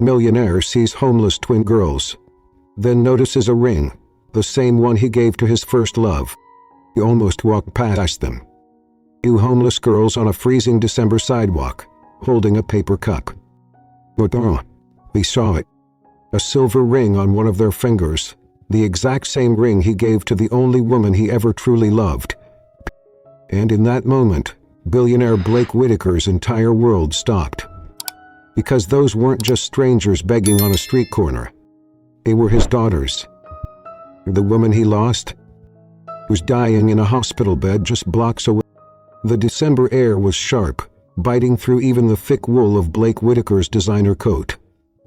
Millionaire sees homeless twin girls, then notices a ring, the same one he gave to his first love. He almost walked past them. Two homeless girls on a freezing December sidewalk, holding a paper cup. But he saw it. A silver ring on one of their fingers, the exact same ring he gave to the only woman he ever truly loved. And in that moment, billionaire Blake Whitaker's entire world stopped. Because those weren't just strangers begging on a street corner. They were his daughters. The woman he lost was dying in a hospital bed just blocks away. The December air was sharp, biting through even the thick wool of Blake Whitaker's designer coat.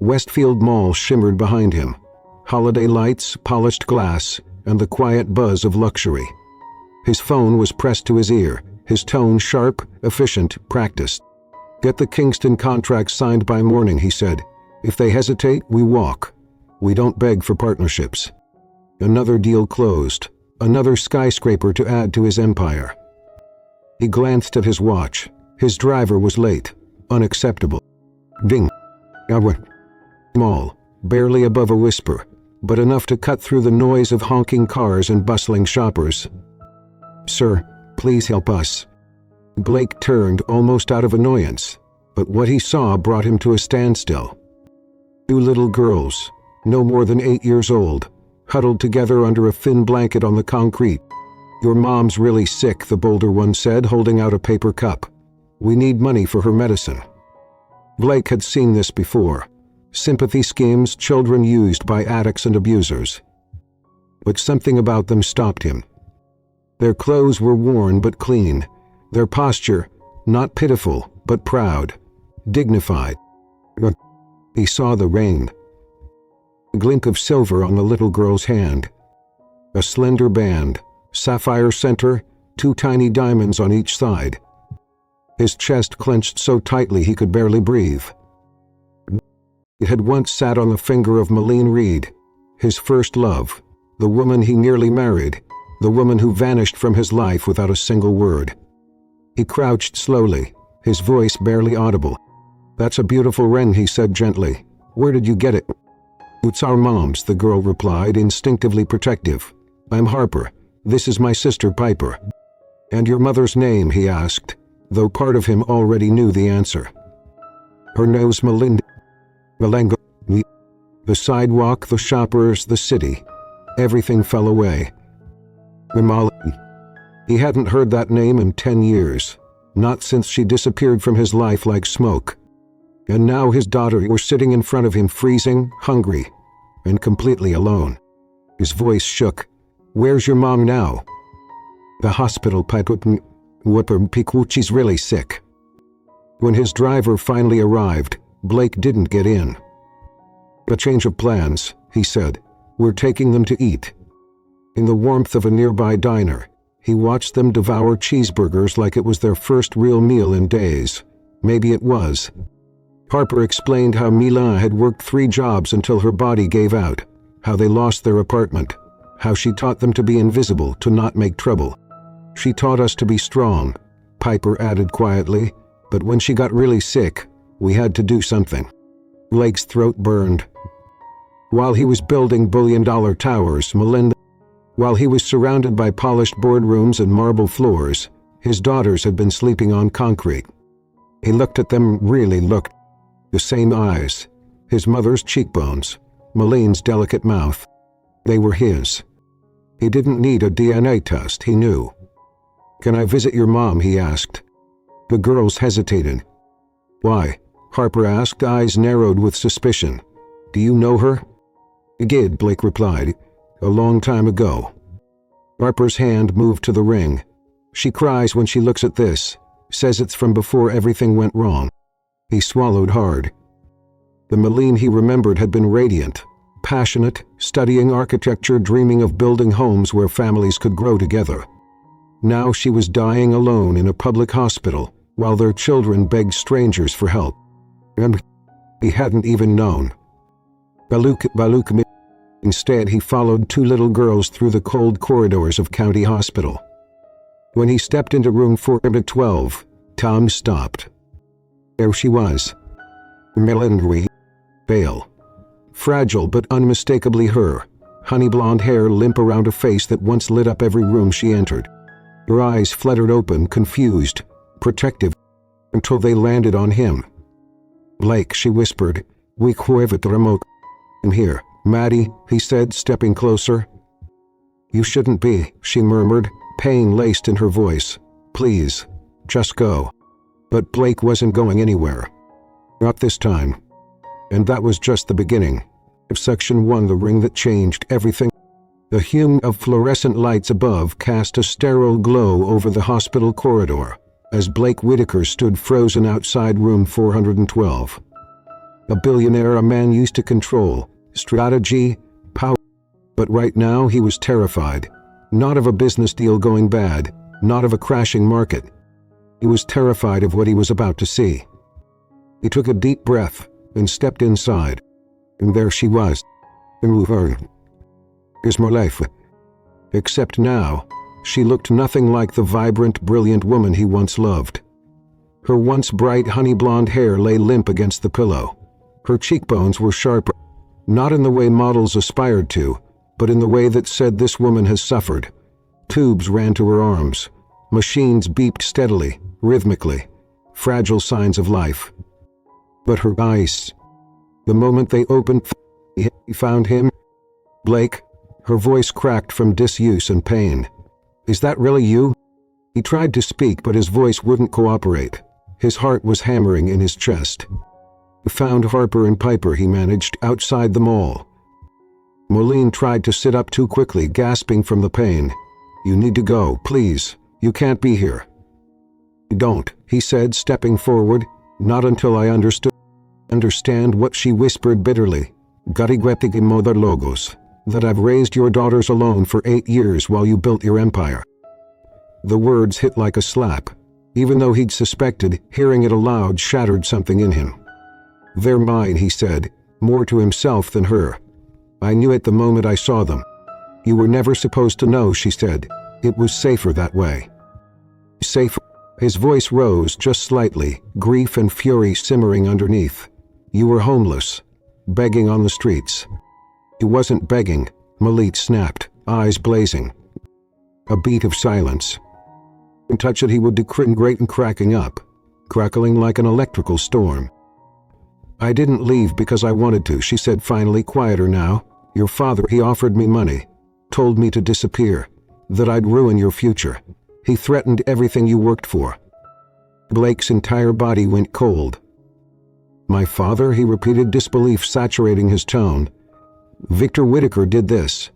Westfield Mall shimmered behind him. Holiday lights, polished glass, and the quiet buzz of luxury. His phone was pressed to his ear, his tone sharp, efficient, practiced. "Get the Kingston contract signed by morning," he said. "If they hesitate, we walk. We don't beg for partnerships." Another deal closed, another skyscraper to add to his empire. He glanced at his watch. His driver was late. Unacceptable. Ding. Small, barely above a whisper, but enough to cut through the noise of honking cars and bustling shoppers. "Sir, please help us." Blake turned almost out of annoyance, but what he saw brought him to a standstill. Two little girls, no more than 8 years old, huddled together under a thin blanket on the concrete. "Your mom's really sick," the bolder one said, holding out a paper cup. "We need money for her medicine." Blake had seen this before. Sympathy schemes children used by addicts and abusers. But something about them stopped him. Their clothes were worn but clean. Their posture, not pitiful, but proud, dignified. He saw the ring. A glint of silver on the little girl's hand. A slender band, sapphire center, 2 tiny diamonds on each side. His chest clenched so tightly he could barely breathe. It had once sat on the finger of Malene Reed, his first love, the woman he nearly married, the woman who vanished from his life without a single word. He crouched slowly, his voice barely audible. "That's a beautiful ring," he said gently. "Where did you get it?" "It's our mom's," the girl replied, instinctively protective. "I'm Harper. This is my sister Piper." "And your mother's name?" he asked, though part of him already knew the answer. "Her name's Melinda." Malengo. The sidewalk, the shoppers, the city. Everything fell away. He hadn't heard that name in 10 years, not since she disappeared from his life like smoke. And now his daughter were sitting in front of him, freezing, hungry, and completely alone. His voice shook. "Where's your mom now?" "The hospital, she's really sick." When his driver finally arrived, Blake didn't get in. "A change of plans," he said. "We're taking them to eat." In the warmth of a nearby diner, he watched them devour cheeseburgers like it was their first real meal in days. Maybe it was. Harper explained how Milan had worked 3 jobs until her body gave out, how they lost their apartment, how she taught them to be invisible, to not make trouble. "She taught us to be strong," Piper added quietly, "but when she got really sick, we had to do something." Blake's throat burned. While he was building billion-dollar towers, while he was surrounded by polished boardrooms and marble floors, his daughters had been sleeping on concrete. He looked at them, really looked. The same eyes, his mother's cheekbones, Malene's delicate mouth. They were his. He didn't need a DNA test, he knew. "Can I visit your mom?" he asked. The girls hesitated. "Why?" Harper asked, eyes narrowed with suspicion. "Do you know her?" "I did," Blake replied. "A long time ago." Harper's hand moved to the ring. "She cries when she looks at this, says it's from before everything went wrong." He swallowed hard. The Malene he remembered had been radiant, passionate, studying architecture, dreaming of building homes where families could grow together. Now she was dying alone in a public hospital, while their children begged strangers for help. And he hadn't even known. Baluk. Instead, he followed 2 little girls through the cold corridors of County Hospital. When he stepped into room 412, Tom stopped. There she was. Melinda. Pale. Fragile but unmistakably her. Honey blonde hair limp around a face that once lit up every room she entered. Her eyes fluttered open, confused, protective, until they landed on him. "Blake," she whispered. "We quivet remote. I'm here." "Maddie," he said, stepping closer. "You shouldn't be," she murmured, pain laced in her voice. "Please, just go." But Blake wasn't going anywhere. Not this time. And that was just the beginning. Section 1, the ring that changed everything. The hue of fluorescent lights above cast a sterile glow over the hospital corridor as Blake Whitaker stood frozen outside room 412. A billionaire a man used to control, strategy, power. But right now he was terrified. Not of a business deal going bad, not of a crashing market. He was terrified of what he was about to see. He took a deep breath and stepped inside. And there she was. Here's my life. Except now, she looked nothing like the vibrant, brilliant woman he once loved. Her once bright honey blonde hair lay limp against the pillow. Her cheekbones were sharper, not in the way models aspired to, but in the way that said this woman has suffered. Tubes ran to her arms. Machines beeped steadily, rhythmically, fragile signs of life. But her eyes, the moment they opened, he found him. "Blake," her voice cracked from disuse and pain. "Is that really you?" He tried to speak, but his voice wouldn't cooperate. His heart was hammering in his chest. "We found Harper and Piper," he managed, "outside the mall." Moline tried to sit up too quickly, gasping from the pain. "You need to go, please. You can't be here." "Don't," he said, stepping forward. "Not until I understand what," she whispered bitterly. "Gariguetig mother logos. That I've raised your daughters alone for 8 years while you built your empire." The words hit like a slap. Even though he'd suspected, hearing it aloud shattered something in him. "They're mine," he said, more to himself than her. "I knew it the moment I saw them." "You were never supposed to know," she said. "It was safer that way." "Safer?" His voice rose just slightly, grief and fury simmering underneath. "You were homeless, begging on the streets." "He wasn't begging," Malit snapped, eyes blazing. A beat of silence. In touch it he would decrin great and cracking up, crackling like an electrical storm. "I didn't leave because I wanted to," she said finally, quieter now. "Your father, he offered me money, told me to disappear, that I'd ruin your future. He threatened everything you worked for." Blake's entire body went cold. "My father?" he repeated, disbelief saturating his tone. "Victor Whitaker did this."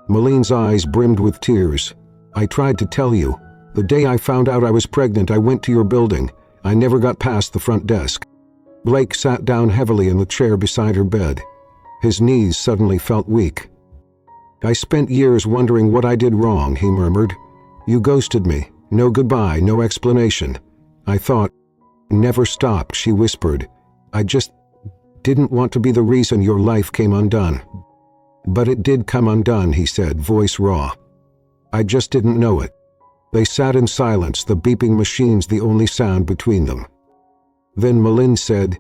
Moline's eyes brimmed with tears. "I tried to tell you. The day I found out I was pregnant, I went to your building. I never got past the front desk." Blake sat down heavily in the chair beside her bed. His knees suddenly felt weak. "I spent years wondering what I did wrong," he murmured. "You ghosted me. No goodbye, no explanation. I thought—" "Never stop," she whispered. "I just didn't want to be the reason your life came undone." "But it did come undone," he said, voice raw. "I just didn't know it." They sat in silence, the beeping machines the only sound between them. Then Moline said,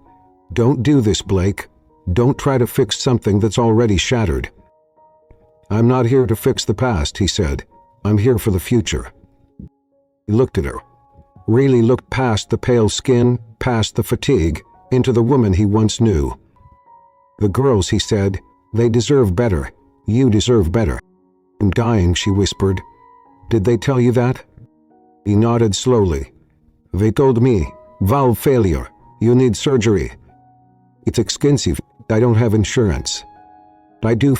"Don't do this, Blake. Don't try to fix something that's already shattered." "I'm not here to fix the past," he said. "I'm here for the future." He looked at her. Really looked past the pale skin, past the fatigue, into the woman he once knew. "The girls," he said, "they deserve better. You deserve better." "I'm dying," she whispered. "Did they tell you that?" He nodded slowly. "They told me. Valve failure. You need surgery. It's expensive. I don't have insurance." "I do,"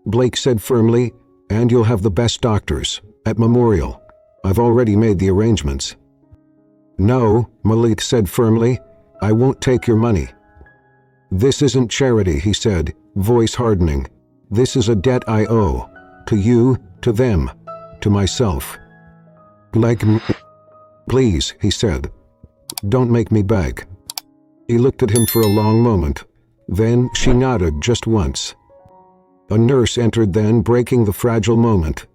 Blake said firmly, "and you'll have the best doctors. At Memorial. I've already made the arrangements." "No," Malit said firmly. "I won't take your money." "This isn't charity," he said, voice hardening. "This is a debt I owe. To you, to them, to myself." "Like me, please," he said. "Don't make me beg." He looked at him for a long moment. Then she nodded just once. A nurse entered then, breaking the fragile moment.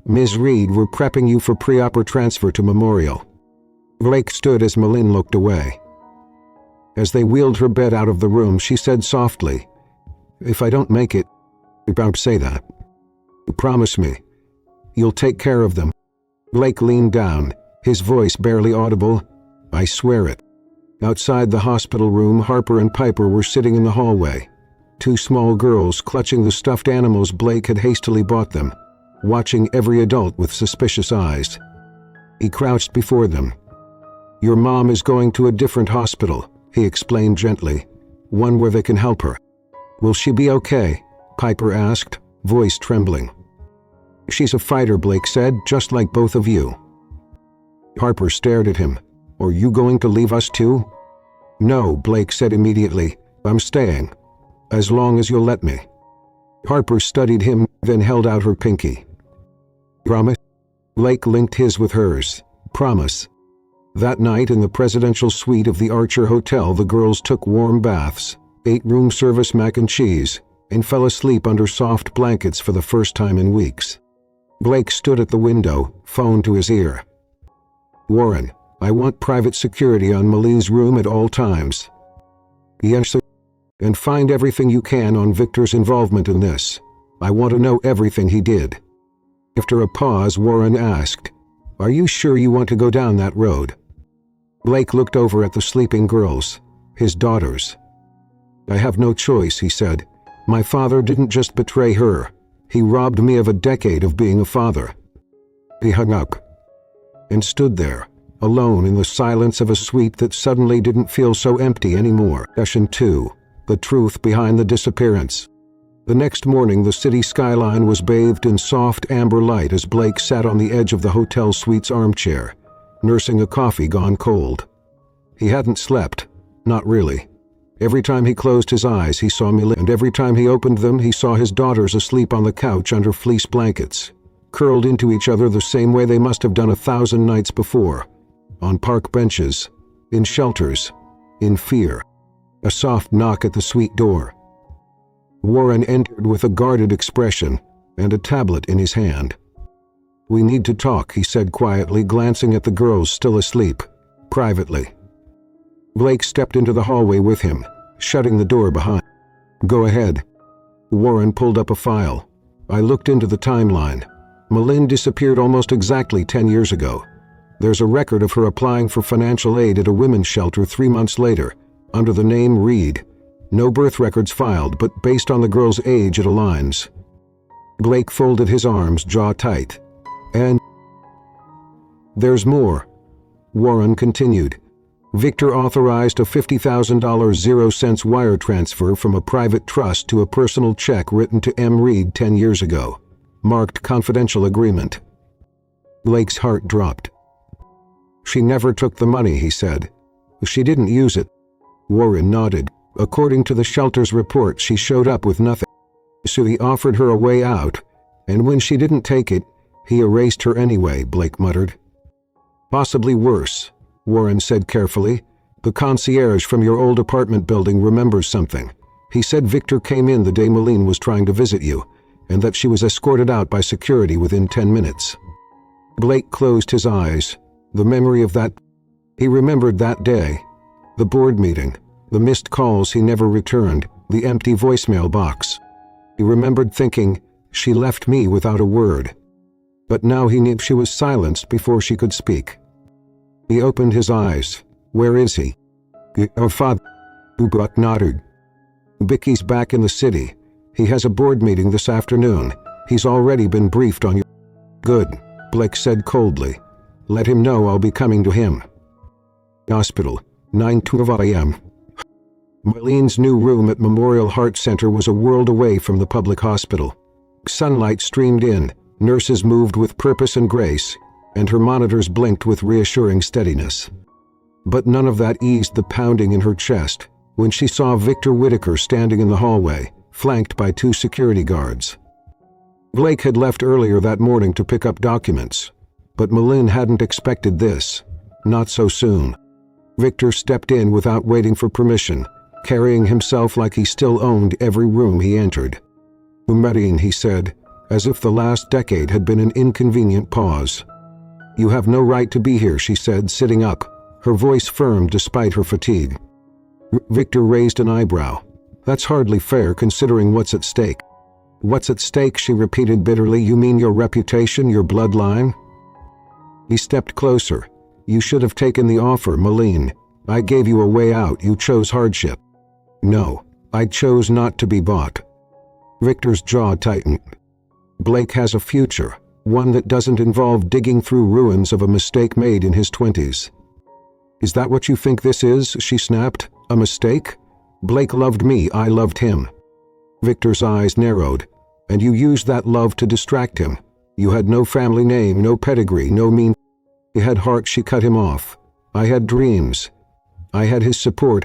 "Ms. Reed, we're prepping you for pre-op transfer to Memorial." Blake stood as Moline looked away. As they wheeled her bed out of the room, she said softly, "If I don't make it, don't say that. Promise me. You'll take care of them." Blake leaned down, his voice barely audible. "I swear it." Outside the hospital room, Harper and Piper were sitting in the hallway. Two small girls clutching the stuffed animals Blake had hastily bought them, watching every adult with suspicious eyes. He crouched before them. "Your mom is going to a different hospital," he explained gently, "one where they can help her." "Will she be okay?" Piper asked, voice trembling. "She's a fighter," Blake said, "just like both of you." Harper stared at him. "Are you going to leave us too?" "No," Blake said immediately. "I'm staying. As long as you'll let me." Harper studied him, then held out her pinky. "Promise?" Blake linked his with hers. "Promise." That night in the presidential suite of the Archer Hotel, the girls took warm baths, ate room service mac and cheese, and fell asleep under soft blankets for the first time in weeks. Blake stood at the window, phone to his ear. "Warren, I want private security on Maline's room at all times." "Yes, sir. And find everything you can on Victor's involvement in this. I want to know everything he did." After a pause, Warren asked, "Are you sure you want to go down that road?" Blake looked over at the sleeping girls, his daughters. "I have no choice," he said. "My father didn't just betray her. He robbed me of a decade of being a father." He hung up and stood there, alone in the silence of a suite that suddenly didn't feel so empty anymore. Session 2. The Truth Behind the Disappearance. The next morning, the city skyline was bathed in soft amber light as Blake sat on the edge of the hotel suite's armchair, nursing a coffee gone cold. He hadn't slept, not really. Every time he closed his eyes, he saw Mila, and every time he opened them, he saw his daughters asleep on the couch under fleece blankets, curled into each other the same way they must have done 1,000 nights before, on park benches, in shelters, in fear. A soft knock at the suite door. Warren entered with a guarded expression and a tablet in his hand. "We need to talk," he said quietly, glancing at the girls still asleep, privately. Blake stepped into the hallway with him, shutting the door behind. "Go ahead." Warren pulled up a file. "I looked into the timeline. Malin disappeared almost exactly 10 years ago. There's a record of her applying for financial aid at a women's shelter 3 months later, under the name Reed. No birth records filed, but based on the girl's age it aligns." Blake folded his arms, jaw tight. "And there's more," Warren continued. "Victor authorized a $50,000 0-cents wire transfer from a private trust to a personal check written to M. Reed 10 years ago, marked confidential agreement." Blake's heart dropped. "She never took the money," he said. "She didn't use it." Warren nodded. "According to the shelter's report, she showed up with nothing. So he offered her a way out, and when she didn't take it, he erased her anyway," Blake muttered. "Possibly worse," Warren said carefully. "The concierge from your old apartment building remembers something. He said Victor came in the day Malene was trying to visit you, and that she was escorted out by security within 10 minutes. Blake closed his eyes. The memory of that... He remembered that day. The board meeting, the missed calls he never returned, the empty voicemail box. He remembered thinking, she left me without a word. But now he knew she was silenced before she could speak. He opened his eyes. "Where is he?" "Your father," Ubak nodded. "Vicky's back in the city. He has a board meeting this afternoon. He's already been briefed on you." "Good," Blake said coldly. "Let him know I'll be coming to him." Hospital, 9:12 a.m. Malene's new room at Memorial Heart Center was a world away from the public hospital. Sunlight streamed in, nurses moved with purpose and grace, and her monitors blinked with reassuring steadiness. But none of that eased the pounding in her chest when she saw Victor Whitaker standing in the hallway, flanked by 2 security guards. Blake had left earlier that morning to pick up documents, but Malene hadn't expected this. Not so soon. Victor stepped in without waiting for permission, carrying himself like he still owned every room he entered. "Marine," he said, as if the last decade had been an inconvenient pause. "You have no right to be here," she said, sitting up, her voice firm despite her fatigue. Victor raised an eyebrow. That's hardly fair considering what's at stake. What's at stake, she repeated bitterly. You mean your reputation, your bloodline? He stepped closer. You should have taken the offer, Malene. I gave you a way out. You chose hardship. No, I chose not to be bought. Victor's jaw tightened. Blake has a future, one that doesn't involve digging through ruins of a mistake made in his 20s. Is that what you think this is? She snapped. A mistake? Blake loved me, I loved him. Victor's eyes narrowed. And you used that love to distract him. You had no family name, no pedigree, no mean. He had heart. She cut him off. I had dreams. I had his support.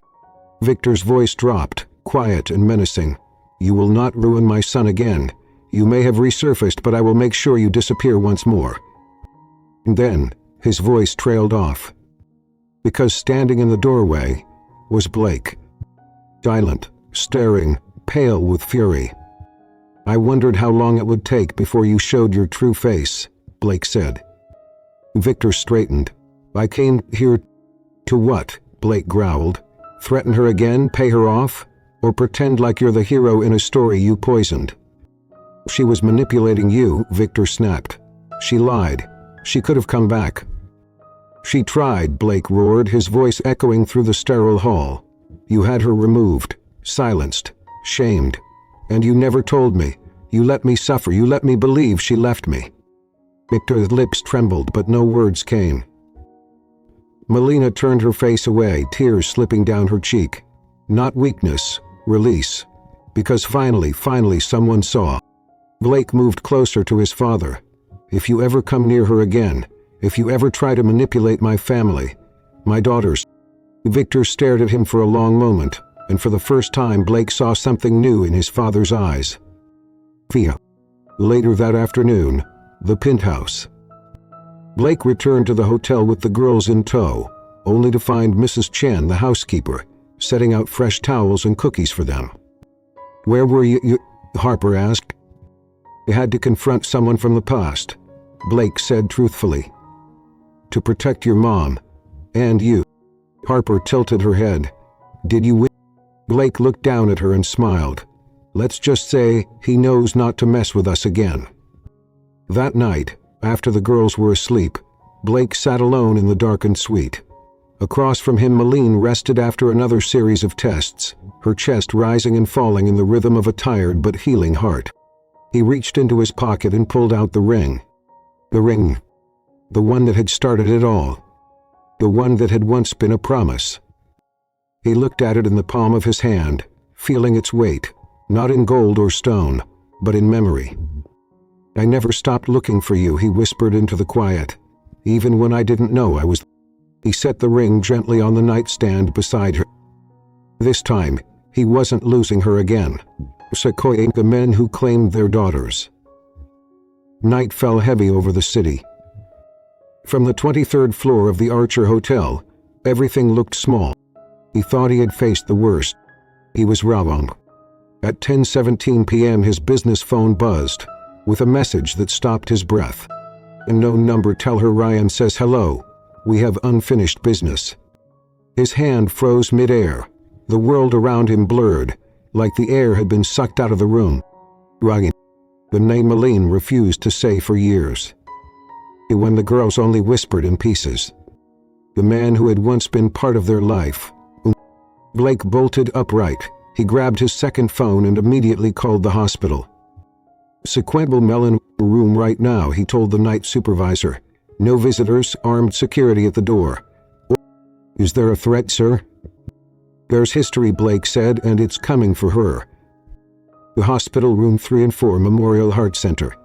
Victor's voice dropped, quiet and menacing. You will not ruin my son again. You may have resurfaced, but I will make sure you disappear once more. And then, his voice trailed off. Because standing in the doorway was Blake. Silent, staring, pale with fury. I wondered how long it would take before you showed your true face, Blake said. Victor straightened. I came here to what? Blake growled. Threaten her again, pay her off, or pretend like you're the hero in a story you poisoned? She was manipulating you, Victor snapped. She lied. She could have come back. She tried, Blake roared, his voice echoing through the sterile hall. You had her removed, silenced, shamed. And you never told me. You let me suffer. You let me believe she left me. Victor's lips trembled, but no words came. Melina turned her face away, tears slipping down her cheek. Not weakness, release. Because finally someone saw. Blake moved closer to his father. If you ever come near her again, if you ever try to manipulate my family, my daughters. Victor stared at him for a long moment, and for the first time Blake saw something new in his father's eyes. Fia. Later that afternoon, the penthouse. Blake returned to the hotel with the girls in tow, only to find Mrs. Chen, the housekeeper, setting out fresh towels and cookies for them. Where were you? Harper asked. You had to confront someone from the past, Blake said truthfully. To protect your mom. And you. Harper tilted her head. Did you win? Blake looked down at her and smiled. Let's just say he knows not to mess with us again. That night, after the girls were asleep, Blake sat alone in the darkened suite. Across from him, Malene rested after another series of tests, her chest rising and falling in the rhythm of a tired but healing heart. He reached into his pocket and pulled out the ring. The ring. The one that had started it all. The one that had once been a promise. He looked at it in the palm of his hand, feeling its weight, not in gold or stone, but in memory. I never stopped looking for you, he whispered into the quiet, even when I didn't know I was. He set the ring gently on the nightstand beside her. This time, he wasn't losing her again. Sequoia, the men who claimed their daughters. Night fell heavy over the city. From the 23rd floor of the Archer Hotel, everything looked small. He thought he had faced the worst. He was wrong. At 10:17 p.m. his business phone buzzed, with a message that stopped his breath. Unknown number. Tell her Ryan says hello. We have unfinished business. His hand froze mid-air. The world around him blurred, like the air had been sucked out of the room. Ryan. The name Malene refused to say for years. When the girls only whispered in pieces. The man who had once been part of their life. Blake bolted upright. He grabbed his second phone and immediately called the hospital. Sequential Melon room right now, he told the night supervisor. No visitors, armed security at the door. Is there a threat, sir? There's history, Blake said, and it's coming for her. The hospital room 3 and 4, Memorial Heart Center.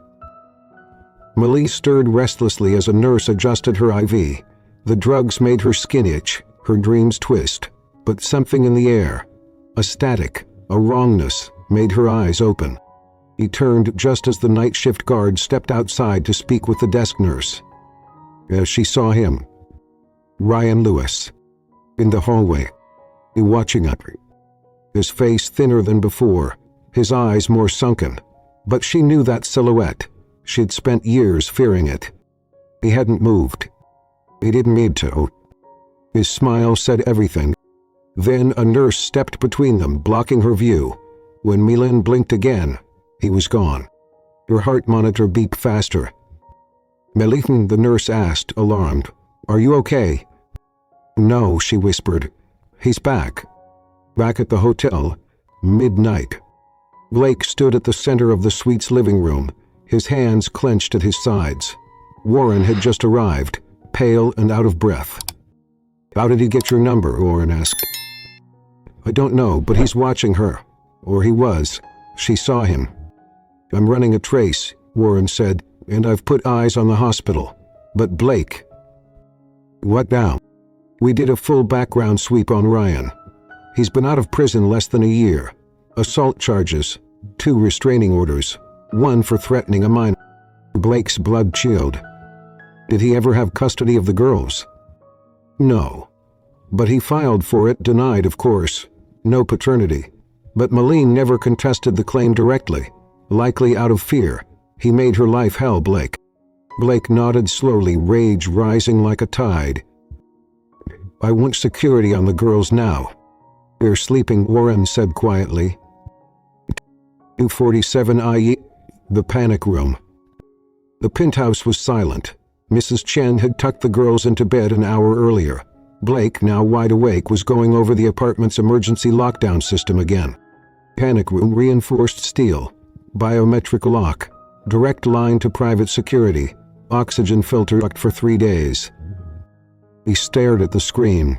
Malene stirred restlessly as a nurse adjusted her IV. The drugs made her skin itch, her dreams twist. But something in the air, a static, a wrongness, made her eyes open. He turned just as the night shift guard stepped outside to speak with the desk nurse. As she saw him, Ryan Lewis, in the hallway, watching at her. His face thinner than before, his eyes more sunken. But she knew that silhouette. She'd spent years fearing it. He hadn't moved. He didn't need to. His smile said everything. Then a nurse stepped between them, blocking her view. When Milan blinked again, he was gone. Her heart monitor beeped faster. "Milan," the nurse asked, alarmed. "Are you okay?" "No," she whispered. "He's back." Back at the hotel, midnight. Blake stood at the center of the suite's living room, his hands clenched at his sides. Warren had just arrived, pale and out of breath. "How did he get your number?" Warren asked. "I don't know, but he's watching her. Or he was. She saw him." "I'm running a trace," Warren said, "and I've put eyes on the hospital. But Blake..." "What now?" "We did a full background sweep on Ryan. He's been out of prison less than a year. Assault charges, 2 restraining orders, 1 for threatening a minor." Blake's blood chilled. "Did he ever have custody of the girls?" "No. But he filed for it, denied, of course. No paternity. But Malene never contested the claim directly, likely out of fear. He made her life hell, Blake." Blake nodded slowly, rage rising like a tide. "I want security on the girls now." "They're sleeping," Warren said quietly. 247 IE, the panic room. The penthouse was silent. Mrs. Chen had tucked the girls into bed an hour earlier. Blake, now wide awake, was going over the apartment's emergency lockdown system again. Panic room, reinforced steel, biometric lock, direct line to private security, oxygen filter locked for 3 days. He stared at the screen.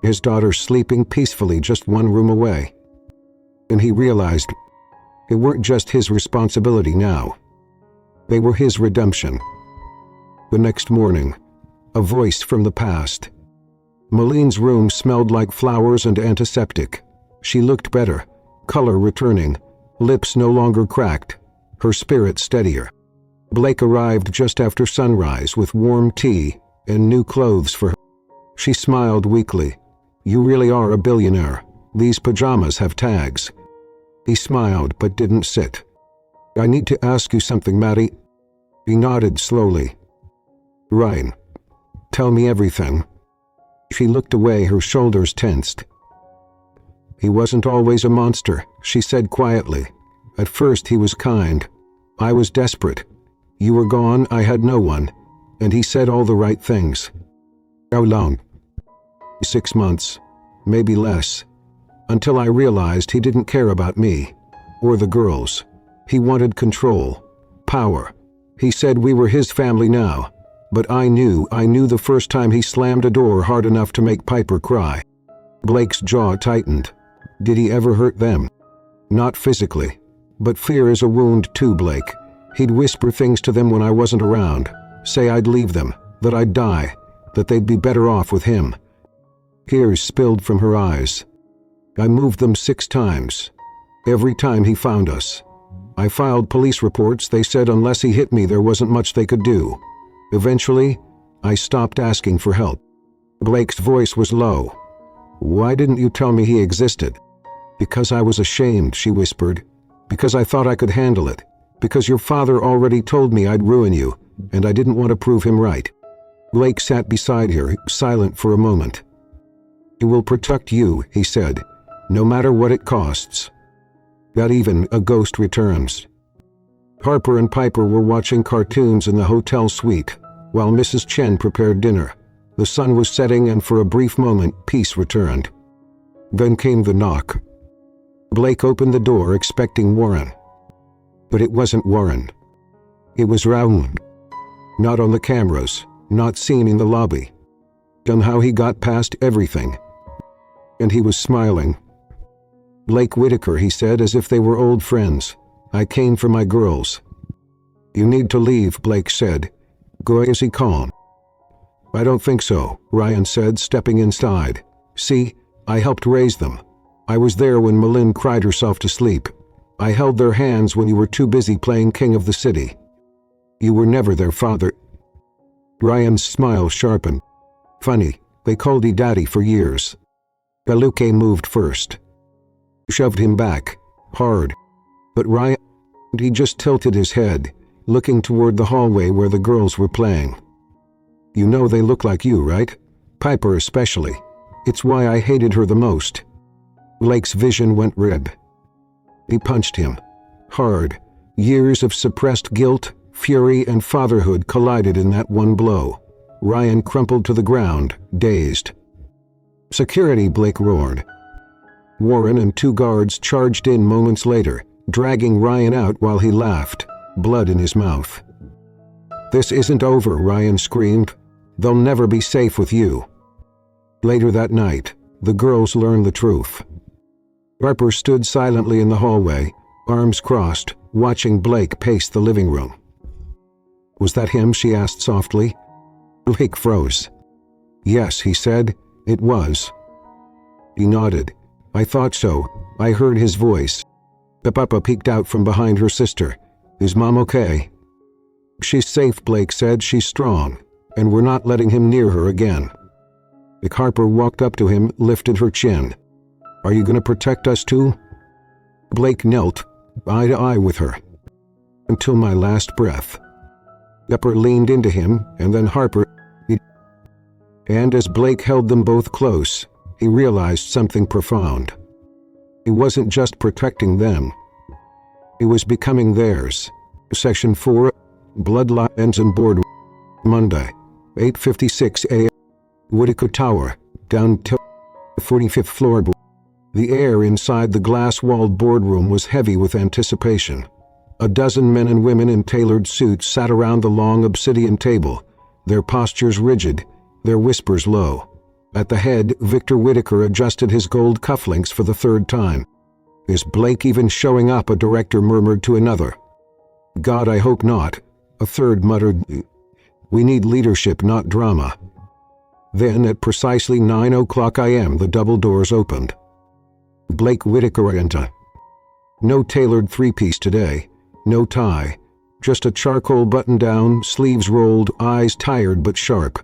His daughter sleeping peacefully just 1 room away. And he realized it weren't just his responsibility now. They were his redemption. The next morning, a voice from the past. Malene's room smelled like flowers and antiseptic. She looked better, color returning, lips no longer cracked, her spirit steadier. Blake arrived just after sunrise with warm tea and new clothes for her. She smiled weakly. "You really are a billionaire. These pajamas have tags." He smiled but didn't sit. "I need to ask you something, Maddie." He nodded slowly. "Ryan, tell me everything." She looked away, her shoulders tensed. "He wasn't always a monster," she said quietly. "At first he was kind. I was desperate. You were gone, I had no one. And he said all the right things." "How long?" 6 months, maybe less. Until I realized he didn't care about me, or the girls. He wanted control, power. He said we were his family now. But I knew the first time he slammed a door hard enough to make Piper cry." Blake's jaw tightened. "Did he ever hurt them?" "Not physically. But fear is a wound too, Blake. He'd whisper things to them when I wasn't around. Say I'd leave them, that I'd die, that they'd be better off with him." Tears spilled from her eyes. "I moved them 6 times. Every time he found us. I filed police reports. They said unless he hit me there wasn't much they could do. Eventually, I stopped asking for help." Blake's voice was low. "Why didn't you tell me he existed?" "Because I was ashamed," she whispered. "Because I thought I could handle it. Because your father already told me I'd ruin you, and I didn't want to prove him right." Blake sat beside her, silent for a moment. "He will protect you," he said, "no matter what it costs." Not even a ghost returns. Harper and Piper were watching cartoons in the hotel suite, while Mrs. Chen prepared dinner. The sun was setting, and for a brief moment, peace returned. Then came the knock. Blake opened the door, expecting Warren. But it wasn't Warren. It was Raoul. Not on the cameras, not seen in the lobby. Somehow he got past everything. And he was smiling. "Blake Whitaker," he said, as if they were old friends. "I came for my girls." "You need to leave," Blake said. "Go." Is he calm? "I don't think so," Ryan said, stepping inside. "See, I helped raise them. I was there when Malene cried herself to sleep. I held their hands when you were too busy playing king of the city. You were never their father." Ryan's smile sharpened. "Funny, they called you daddy for years." Galuke moved first. Shoved him back, hard. But Ryan, he just tilted his head, looking toward the hallway where the girls were playing. "You know they look like you, right? Piper especially. It's why I hated her the most. Blake's vision went red. He punched him. Hard. Years of suppressed guilt, fury, and fatherhood collided in that one blow. Ryan crumpled to the ground, dazed. "Security," Blake roared. Warren and 2 guards charged in moments later, dragging Ryan out while he laughed, blood in his mouth. "This isn't over," Ryan screamed. "They'll never be safe with you." Later that night, the girls learned the truth. Harper stood silently in the hallway, arms crossed, watching Blake pace the living room. "Was that him?" she asked softly. Blake froze. "Yes," he said, "it was." He nodded. "I thought so. I heard his voice." Papa peeked out from behind her sister. "Is Mom okay?" "She's safe," Blake said. "She's strong, and we're not letting him near her again." Harper walked up to him, lifted her chin. "Are you going to protect us too?" Blake knelt, eye to eye with her. "Until my last breath." Pepper leaned into him, and then Harper. And as Blake held them both close, he realized something profound. He wasn't just protecting them. He was becoming theirs. Section 4, Bloodline ends on board. Monday, 8:56 a.m. Whitaker Tower, down to 45th floor. The air inside the glass-walled boardroom was heavy with anticipation. A dozen men and women in tailored suits sat around the long obsidian table, their postures rigid, their whispers low. At the head, Victor Whitaker adjusted his gold cufflinks for the 3rd time. "Is Blake even showing up?" a director murmured to another. "God, I hope not," a third muttered. "We need leadership, not drama." Then, at precisely 9:00 a.m., the double doors opened. Blake Whitaker entered. No tailored 3-piece today, no tie, just a charcoal button-down, sleeves rolled, eyes tired but sharp.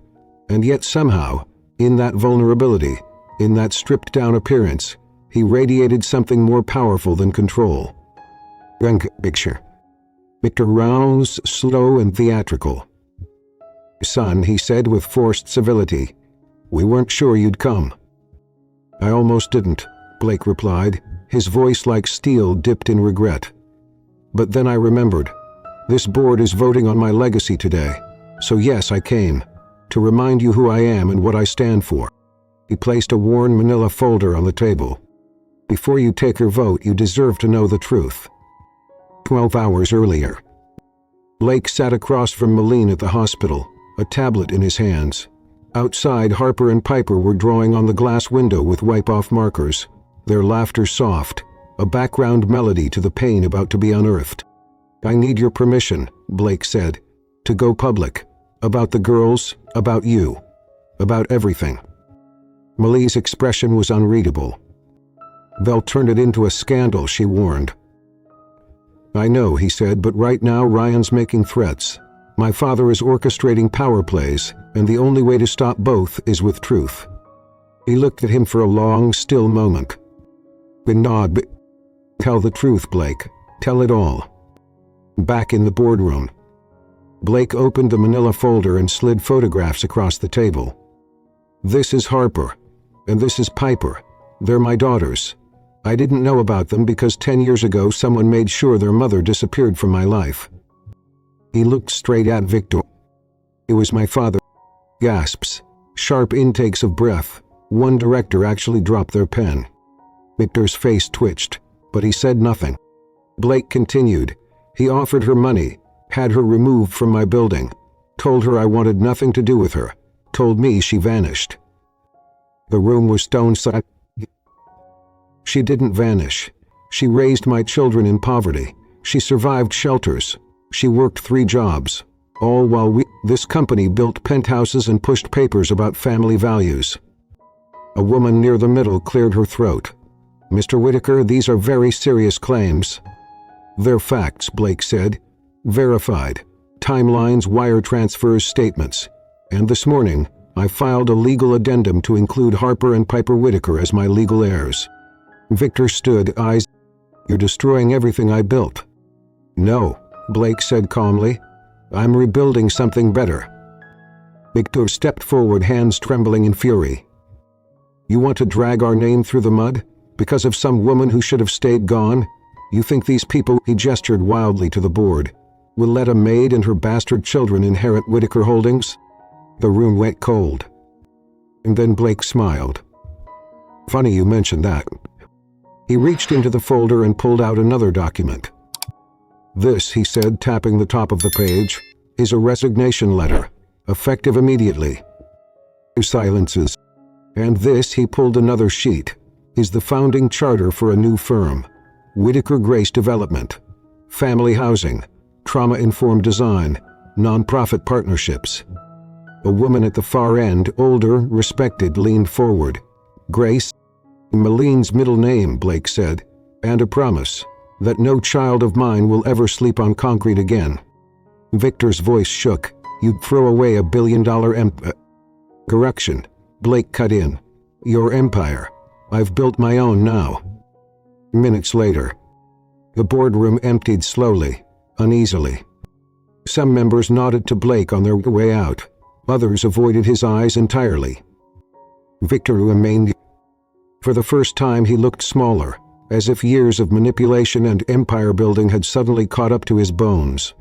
And yet somehow, in that vulnerability, in that stripped-down appearance, he radiated something more powerful than control. Picture. Victor Rouse, slow and theatrical. "Son," he said with forced civility, "we weren't sure you'd come." "I almost didn't," Blake replied, his voice like steel dipped in regret. "But then I remembered. This board is voting on my legacy today, so yes, I came, to remind you who I am and what I stand for." He placed a worn manila folder on the table. "Before you take your vote, you deserve to know the truth." 12 hours earlier. Blake sat across from Malene at the hospital, a tablet in his hands. Outside, Harper and Piper were drawing on the glass window with wipe-off markers, their laughter soft, a background melody to the pain about to be unearthed. "I need your permission," Blake said, "to go public. About the girls, about you, about everything." Malene's expression was unreadable. "They'll turn it into a scandal," she warned. "I know," he said, "but right now Ryan's making threats. My father is orchestrating power plays, and the only way to stop both is with truth." He looked at him for a long, still moment. "Nod, tell the truth, Blake. Tell it all." Back in the boardroom, Blake opened the manila folder and slid photographs across the table. "This is Harper, and this is Piper. They're my daughters. I didn't know about them because 10 years ago someone made sure their mother disappeared from my life." He looked straight at Victor. "It was my father." Gasps, sharp intakes of breath. One director actually dropped their pen. Victor's face twitched, but he said nothing. Blake continued. "He offered her money, had her removed from my building, told her I wanted nothing to do with her, told me she vanished." The room was stone silent. "She didn't vanish. She raised my children in poverty. She survived shelters. She worked 3 jobs, all while this company built penthouses and pushed papers about family values." A woman near the middle cleared her throat. "Mr. Whitaker, these are very serious claims." "They're facts," Blake said. "Verified. Timelines, wire transfers, statements. And this morning, I filed a legal addendum to include Harper and Piper Whitaker as my legal heirs." Victor stood, eyes. "You're destroying everything I built." "No," Blake said calmly. "I'm rebuilding something better." Victor stepped forward, hands trembling in fury. You want to drag our name through the mud? Because of some woman who should have stayed gone? You think these people," he gestured wildly to the board, "will let a maid and her bastard children inherit Whitaker Holdings?" The room went cold. And then Blake smiled. "Funny you mentioned that." He reached into the folder and pulled out another document. "This," he said, tapping the top of the page, "is a resignation letter, effective immediately." Silences. "And this," he pulled another sheet, "is the founding charter for a new firm. Whitaker Grace Development. Family housing, trauma-informed design, non-profit partnerships." A woman at the far end, older, respected, leaned forward. "Grace?" "Maline's middle name," Blake said, "and a promise that no child of mine will ever sleep on concrete again." Victor's voice shook. "You'd throw away $1 billion Correction," Blake cut in. "Your empire. I've built my own now." Minutes later, the boardroom emptied slowly, uneasily. Some members nodded to Blake on their way out. Others avoided his eyes entirely. Victor remained. For the first time he looked smaller, as if years of manipulation and empire building had suddenly caught up to his bones.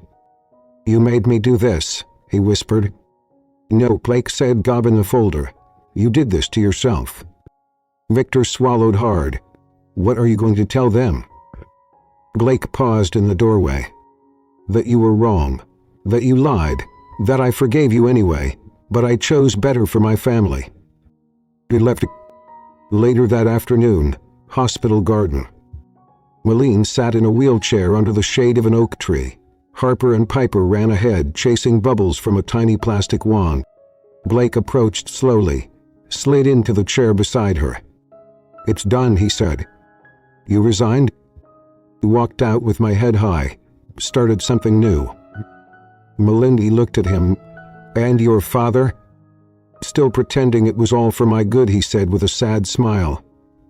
"You made me do this," he whispered. "No," Blake said, gobbing the folder. "You did this to yourself." Victor swallowed hard. "What are you going to tell them?" Blake paused in the doorway. "That you were wrong. That you lied. That I forgave you anyway, but I chose better for my family." He left. Later that afternoon, Hospital Garden. Maline sat in a wheelchair under the shade of an oak tree. Harper and Piper ran ahead, chasing bubbles from a tiny plastic wand. Blake approached slowly, slid into the chair beside her. "It's done," he said. "You resigned?" "I walked out with my head high, started something new." Melindy looked at him. "And your father?" "Still pretending it was all for my good," he said with a sad smile.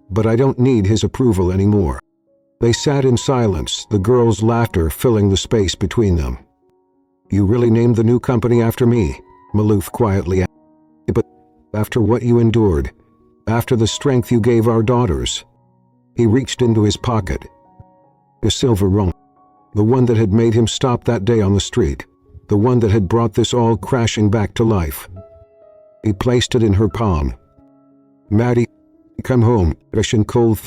"But I don't need his approval anymore." They sat in silence, the girls' laughter filling the space between them. "You really named the new company after me?" Maloof quietly asked. "But after what you endured, after the strength you gave our daughters." He reached into his pocket. A silver ring. The one that had made him stop that day on the street. The one that had brought this all crashing back to life. He placed it in her palm. "Maddie, come home. Russian cold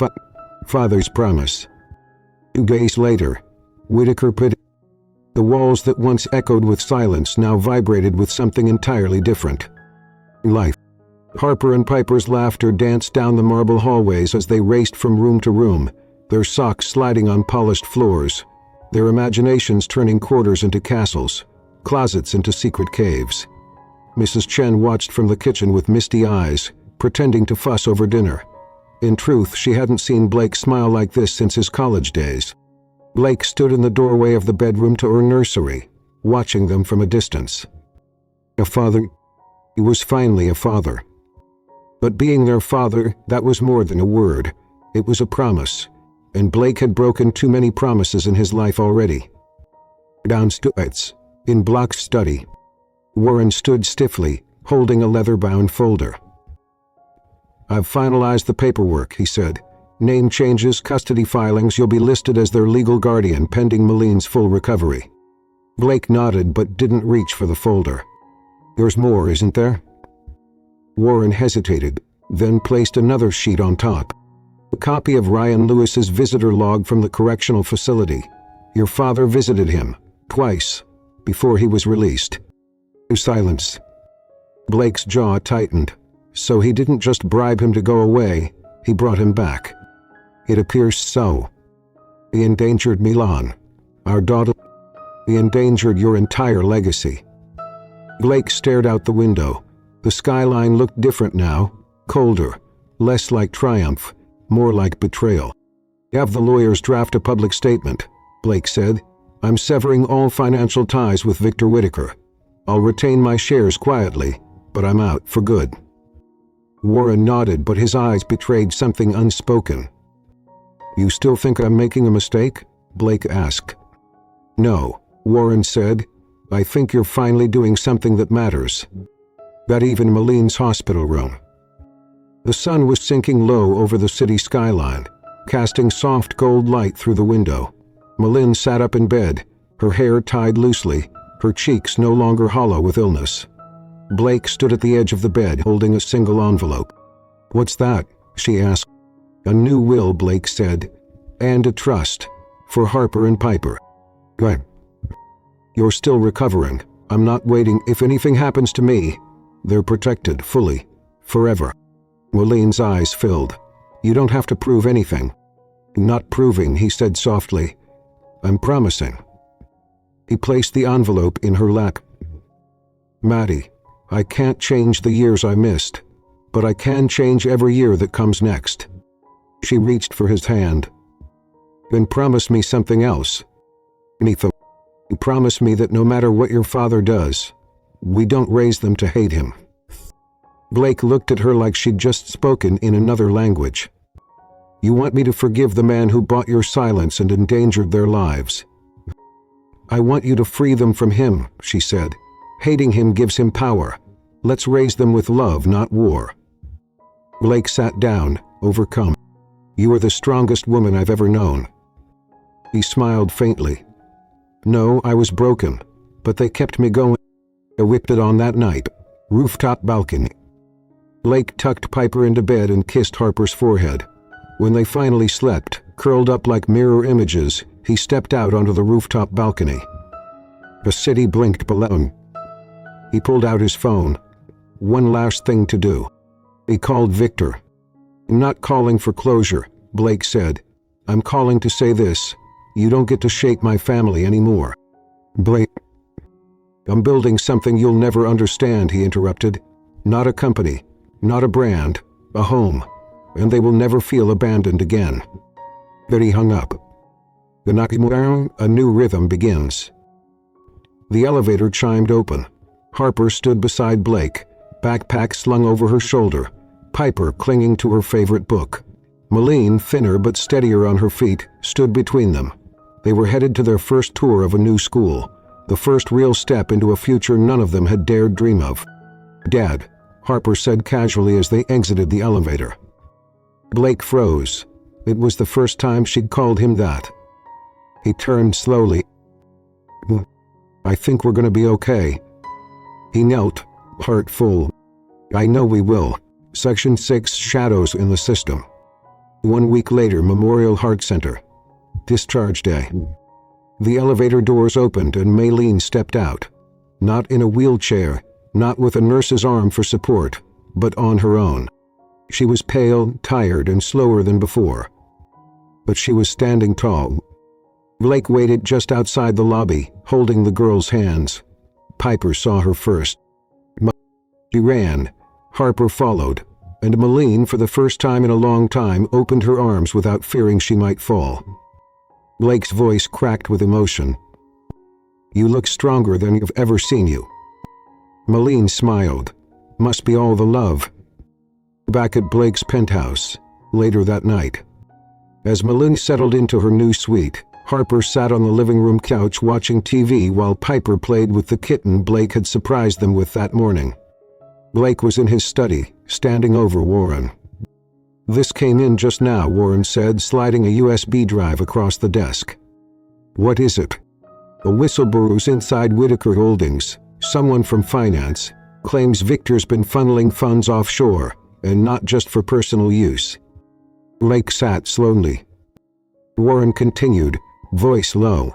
father's promise." 2 days later, Whitaker put. The walls that once echoed with silence now vibrated with something entirely different. Life. Harper and Piper's laughter danced down the marble hallways as they raced from room to room, their socks sliding on polished floors, their imaginations turning quarters into castles, closets into secret caves. Mrs. Chen watched from the kitchen with misty eyes, pretending to fuss over dinner. In truth, she hadn't seen Blake smile like this since his college days. Blake stood in the doorway of the bedroom to her nursery, watching them from a distance. A father. He was finally a father. But being their father, that was more than a word. It was a promise, and Blake had broken too many promises in his life already. Downstairs, in Block's study, Warren stood stiffly, holding a leather-bound folder. "I've finalized the paperwork," he said. "Name changes, custody filings, you'll be listed as their legal guardian pending Maline's full recovery." Blake nodded but didn't reach for the folder. "There's more, isn't there?" Warren hesitated, then placed another sheet on top. A copy of Ryan Lewis's visitor log from the correctional facility. "Your father visited him, twice, before he was released." Silence. Blake's jaw tightened. So he didn't just bribe him to go away, he brought him back. "It appears so. He endangered Milan, our daughter. He endangered your entire legacy." Blake stared out the window. The skyline looked different now, colder, less like triumph, more like betrayal. "Have the lawyers draft a public statement," Blake said. "I'm severing all financial ties with Victor Whitaker. I'll retain my shares quietly, but I'm out for good." Warren nodded, but his eyes betrayed something unspoken. "You still think I'm making a mistake?" Blake asked. "No," Warren said. "I think you're finally doing something that matters. That even Maline's hospital room." The sun was sinking low over the city skyline, casting soft gold light through the window. Malin sat up in bed, her hair tied loosely, her cheeks no longer hollow with illness. Blake stood at the edge of the bed holding a single envelope. "What's that?" she asked. "A new will," Blake said, "and a trust, for Harper and Piper." "Good. You're still recovering. I'm not waiting. If anything happens to me, they're protected fully, forever." Malin's eyes filled. "You don't have to prove anything." "Not proving," he said softly. "I'm promising." He placed the envelope in her lap. "Maddie, I can't change the years I missed, but I can change every year that comes next." She reached for his hand. "Then promise me something else." "Anything. Promise me that no matter what your father does, we don't raise them to hate him." Blake looked at her like she'd just spoken in another language. "You want me to forgive the man who bought your silence and endangered their lives?" "I want you to free them from him," she said. "Hating him gives him power. Let's raise them with love, not war." Blake sat down, overcome. "You are the strongest woman I've ever known." He smiled faintly. "No, I was broken, but they kept me going. I whipped it on that night. Rooftop balcony." Blake tucked Piper into bed and kissed Harper's forehead. When they finally slept, curled up like mirror images, he stepped out onto the rooftop balcony. The city blinked below. He pulled out his phone. One last thing to do. He called Victor. "I'm not calling for closure," Blake said. "I'm calling to say this. You don't get to shake my family anymore." "Blake." "I'm building something you'll never understand," he interrupted. "Not a company, not a brand, a home, and they will never feel abandoned again." Then he hung up. The knocking down, a new rhythm begins. The elevator chimed open. Harper stood beside Blake, backpack slung over her shoulder, Piper clinging to her favorite book. Malin, thinner but steadier on her feet, stood between them. They were headed to their first tour of a new school, the first real step into a future none of them had dared dream of. "Dad," Harper said casually as they exited the elevator. Blake froze. It was the first time she'd called him that. He turned slowly. "I think we're going to be okay." He knelt, heart full. "I know we will." Section 6, Shadows in the System. 1 week later, Memorial Heart Center. Discharge day. The elevator doors opened and Maylene stepped out. Not in a wheelchair, not with a nurse's arm for support, but on her own. She was pale, tired, and slower than before. But she was standing tall. Blake waited just outside the lobby, holding the girl's hands. Piper saw her first. She ran. Harper followed, and Malene, for the first time in a long time, opened her arms without fearing she might fall. Blake's voice cracked with emotion. "You look stronger than you've ever seen you." Malene smiled. "Must be all the love." Back at Blake's penthouse, later that night. As Malene settled into her new suite, Harper sat on the living room couch watching TV while Piper played with the kitten Blake had surprised them with that morning. Blake was in his study, standing over Warren. "This came in just now," Warren said, sliding a USB drive across the desk. "What is it?" "A Whistleblowers inside Whitaker Holdings, someone from finance, claims Victor's been funneling funds offshore, and not just for personal use." Blake sat slowly. Warren continued, voice low.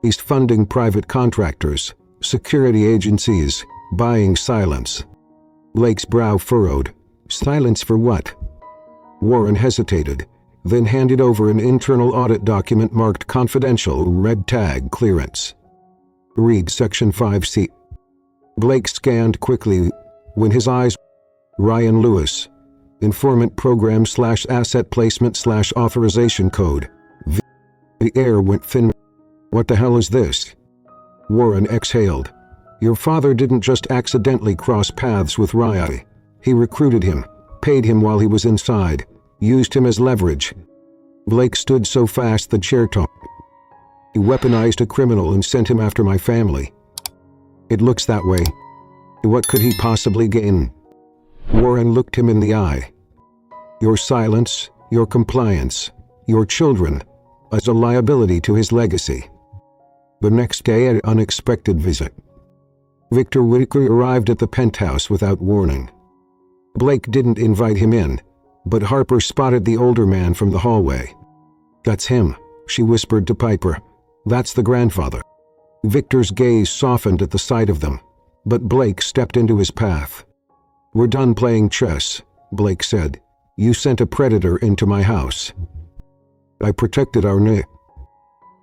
"He's funding private contractors, security agencies, buying silence." Blake's brow furrowed. "Silence for what?" Warren hesitated, then handed over an internal audit document marked confidential, red tag clearance. "Read Section 5C. Blake scanned quickly. When his eyes... Ryan Lewis. Informant program / asset placement / authorization code. The air went thin. "What the hell is this?" Warren exhaled. "Your father didn't just accidentally cross paths with Ryan. He recruited him, paid him while he was inside, used him as leverage." Blake stood so fast the chair topped. "He weaponized a criminal and sent him after my family." "It looks that way. What could he possibly gain?" Warren looked him in the eye. Your silence, your compliance, your children, as a liability to his legacy. The next day, an unexpected visit. Victor Whitaker arrived at the penthouse without warning. Blake didn't invite him in, but Harper spotted the older man from the hallway. "That's him," she whispered to Piper. "That's the grandfather." Victor's gaze softened at the sight of them, but Blake stepped into his path. "We're done playing chess," Blake said. "You sent a predator into my house. I protected our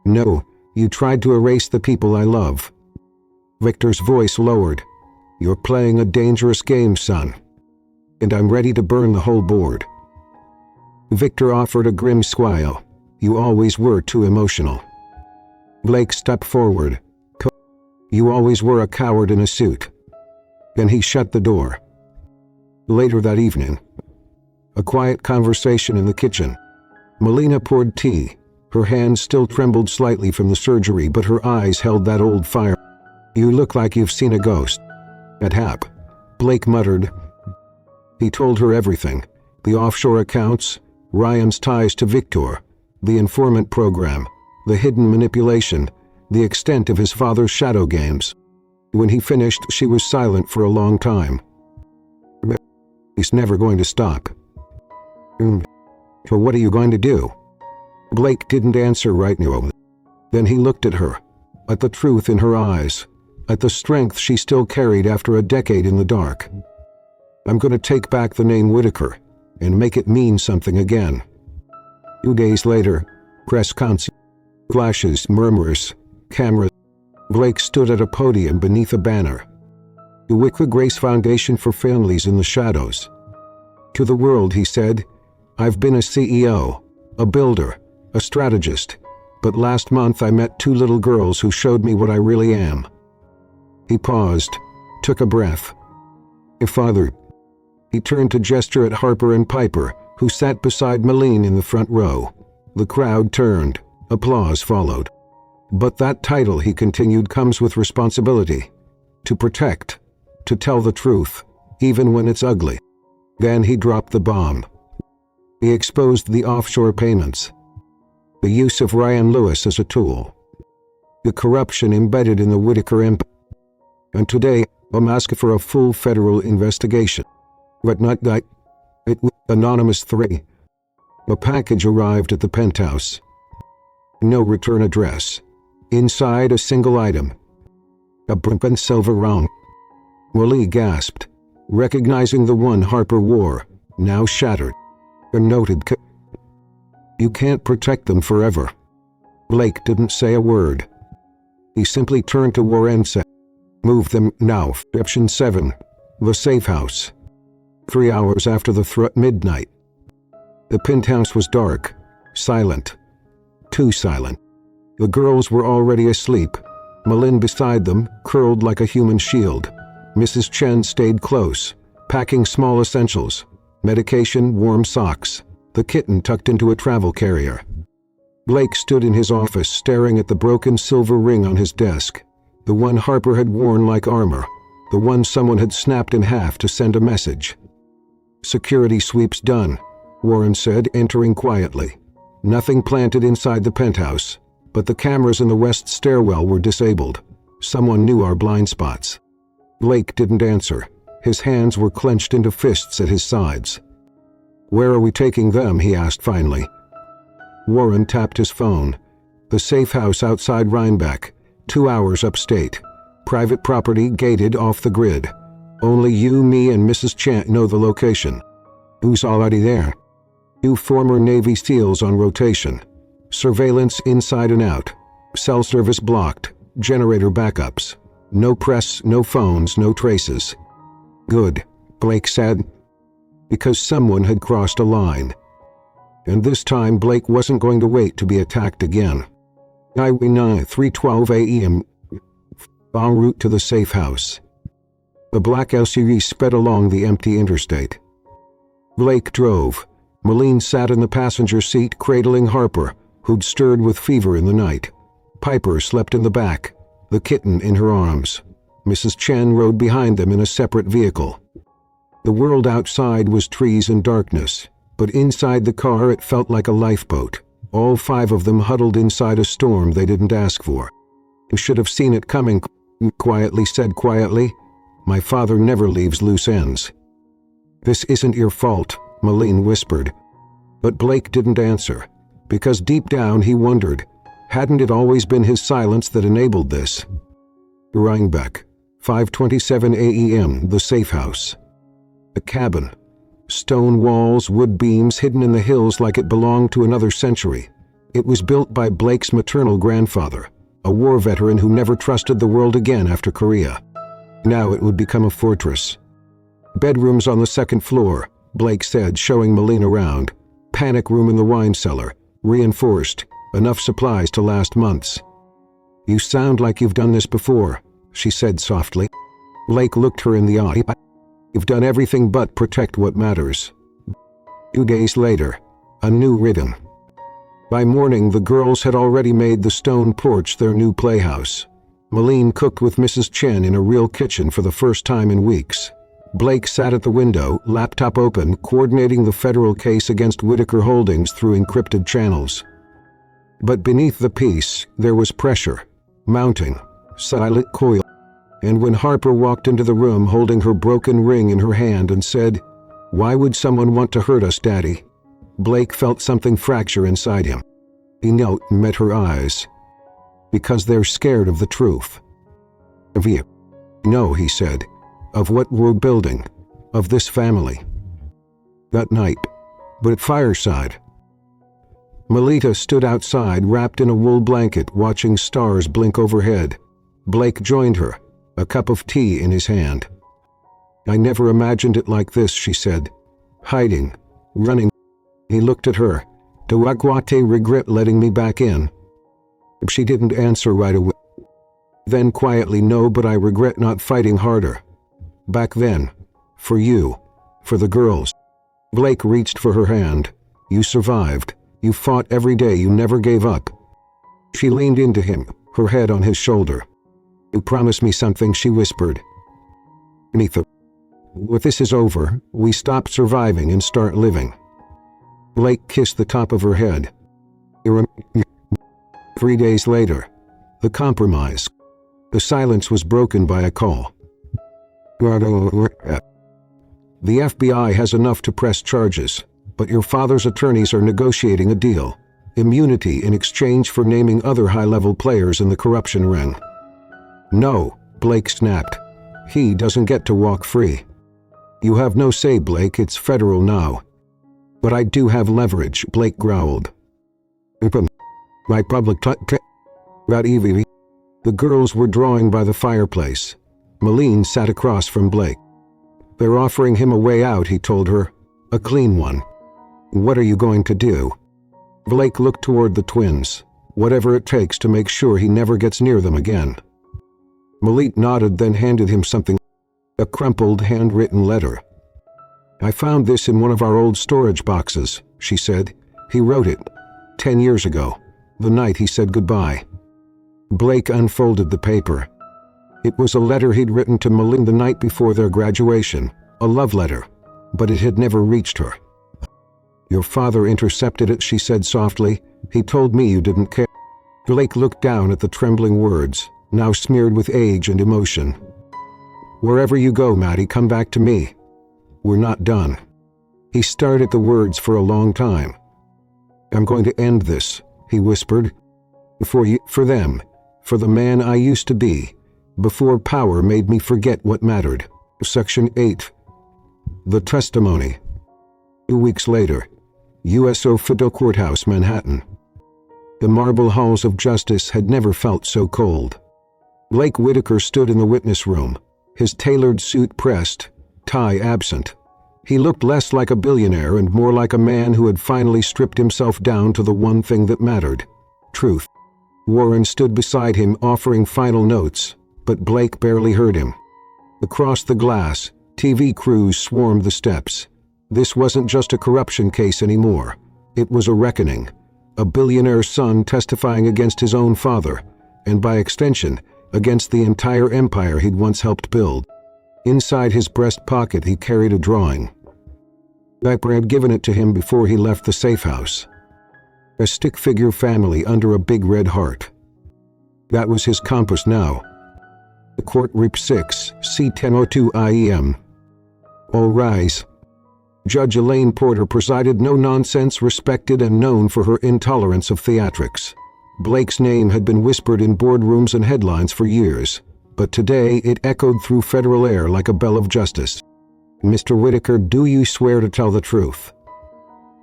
No, you tried to erase the people I love." Victor's voice lowered. "You're playing a dangerous game, son. And I'm ready to burn the whole board." Victor offered a grim smile. "You always were too emotional." Blake stepped forward. "You always were a coward in a suit." Then he shut the door. Later that evening, a quiet conversation in the kitchen. Melina poured tea. Her hands still trembled slightly from the surgery, but her eyes held that old fire. "You look like you've seen a ghost." "At Hap," Blake muttered. He told her everything. The offshore accounts, Ryan's ties to Victor, the informant program, the hidden manipulation, the extent of his father's shadow games. When he finished, she was silent for a long time. "He's never going to stop." "So what are you going to do?" Blake didn't answer right now. Then he looked at her, at the truth in her eyes, at the strength she still carried after a decade in the dark. "I'm going to take back the name Whitaker and make it mean something again." 2 days later, press conference, flashes, murmurs, cameras. Blake stood at a podium beneath a banner. "The Whitaker Grace Foundation for Families in the Shadows." To the world, he said, "I've been a CEO, a builder, a strategist, but last month I met 2 little girls who showed me what I really am." He paused, took a breath. "Father." He turned to gesture at Harper and Piper, who sat beside Melina in the front row. The crowd turned. Applause followed. "But that title," he continued, "comes with responsibility. To protect, to tell the truth, even when it's ugly." Then he dropped the bomb. He exposed the offshore payments, the use of Ryan Lewis as a tool, the corruption embedded in the Whitaker empire. And today, I'm asking for a full federal investigation. But not that. It was Anonymous 3. A package arrived at the penthouse. No return address. Inside, a single item. A broken silver round. Willie gasped, recognizing the one Harper wore, now shattered. A noted "You can't protect them forever." Blake didn't say a word. He simply turned to Warren and said, "Move them now." Option 7. The safe house. 3 hours after the midnight. The penthouse was dark, silent. Too silent. The girls were already asleep. Melina beside them, curled like a human shield. Mrs. Chen stayed close, packing small essentials, medication, warm socks, the kitten tucked into a travel carrier. Blake stood in his office staring at the broken silver ring on his desk, the one Harper had worn like armor, the one someone had snapped in half to send a message. "Security sweeps done," Warren said, entering quietly. Nothing planted inside the penthouse, but the cameras in the west stairwell were disabled. Someone knew our blind spots. Blake didn't answer. His hands were clenched into fists at his sides. "Where are we taking them?" he asked finally. Warren tapped his phone. "The safe house outside Rhinebeck, 2 hours upstate. Private property, gated, off the grid. Only you, me, and Mrs. Chant know the location." "Who's already there?" "2 former Navy SEALs on rotation. Surveillance inside and out. Cell service blocked. Generator backups. No press, no phones, no traces." "Good," Blake said, because someone had crossed a line. And this time Blake wasn't going to wait to be attacked again. Highway 9, 3:12 a.m. en route to the safe house. The black SUV sped along the empty interstate. Blake drove. Melina sat in the passenger seat cradling Harper, who'd stirred with fever in the night. Piper slept in the back, the kitten in her arms. Mrs. Chen rode behind them in a separate vehicle. The world outside was trees and darkness. But inside the car it felt like a lifeboat, all 5 of them huddled inside a storm they didn't ask for. "You should have seen it coming," quietly said quietly. "My father never leaves loose ends." "This isn't your fault," Malene whispered. But Blake didn't answer, because deep down he wondered, hadn't it always been his silence that enabled this? Rhinebeck, 5:27 a.m., the safe house. A cabin. Stone walls, wood beams hidden in the hills like it belonged to another century. It was built by Blake's maternal grandfather, a war veteran who never trusted the world again after Korea. Now it would become a fortress. "Bedrooms on the 2nd floor," Blake said, showing Malene around. "Panic room in the wine cellar, reinforced, enough supplies to last months." "You sound like you've done this before," she said softly. Blake looked her in the eye. "You've done everything but protect what matters." 2 days later, a new rhythm. By morning, the girls had already made the stone porch their new playhouse. Malene cooked with Mrs. Chen in a real kitchen for the first time in weeks. Blake sat at the window, laptop open, coordinating the federal case against Whitaker Holdings through encrypted channels. But beneath the peace, there was pressure, mounting, silent coil. And when Harper walked into the room holding her broken ring in her hand and said, "Why would someone want to hurt us, Daddy?" Blake felt something fracture inside him. He knelt and met her eyes. "Because they're scared of the truth." "Of you?" "No," he said. "Of what we're building. Of this family." That night, but at fireside. Melita stood outside wrapped in a wool blanket watching stars blink overhead. Blake joined her, a cup of tea in his hand. "I never imagined it like this," she said. "Hiding, running." He looked at her. "Do Aguate regret letting me back in?" She didn't answer right away. Then quietly, "No, but I regret not fighting harder. Back then. For you. For the girls." Blake reached for her hand. "You survived. You fought every day. You never gave up." She leaned into him, her head on his shoulder. "You promise me something," she whispered. "Neither. When this is over, we stop surviving and start living." Blake kissed the top of her head. 3 days later. The compromise. The silence was broken by a call. "The FBI has enough to press charges, but your father's attorneys are negotiating a deal. Immunity in exchange for naming other high-level players in the corruption ring." "No," Blake snapped. "He doesn't get to walk free." "You have no say, Blake. It's federal now." "But I do have leverage," Blake growled. "My public The girls were drawing by the fireplace. Malene sat across from Blake. "They're offering him a way out," he told her. "A clean one." "What are you going to do?" Blake looked toward the twins. "Whatever it takes to make sure he never gets near them again." Malene nodded, then handed him something. A crumpled, handwritten letter. "I found this in one of our old storage boxes," she said. "He wrote it 10 years ago, the night he said goodbye." Blake unfolded the paper. It was a letter he'd written to Malene the night before their graduation, a love letter, but it had never reached her. "Your father intercepted it," she said softly. "He told me you didn't care." Blake looked down at the trembling words, now smeared with age and emotion. "Wherever you go, Maddie, come back to me. We're not done." He stared at the words for a long time. "I'm going to end this," he whispered. "For you, for them, for the man I used to be, before power made me forget what mattered." Section 8. The Testimony. 2 weeks later. USO Federal Courthouse, Manhattan. The marble halls of justice had never felt so cold. Blake Whitaker stood in the witness room, his tailored suit pressed, tie absent. He looked less like a billionaire and more like a man who had finally stripped himself down to the one thing that mattered: truth. Warren stood beside him offering final notes, but Blake barely heard him. Across the glass, TV crews swarmed the steps. This wasn't just a corruption case anymore. It was a reckoning. A billionaire's son testifying against his own father, and by extension, against the entire empire he'd once helped build. Inside his breast pocket he carried a drawing. Piper had given it to him before he left the safe house. A stick-figure family under a big red heart. That was his compass now. The court Rep 6, C1002 IEM. All rise. Judge Elaine Porter presided, no nonsense, respected and known for her intolerance of theatrics. Blake's name had been whispered in boardrooms and headlines for years, but today it echoed through federal air like a bell of justice. Mr. Whitaker, do you swear to tell the truth?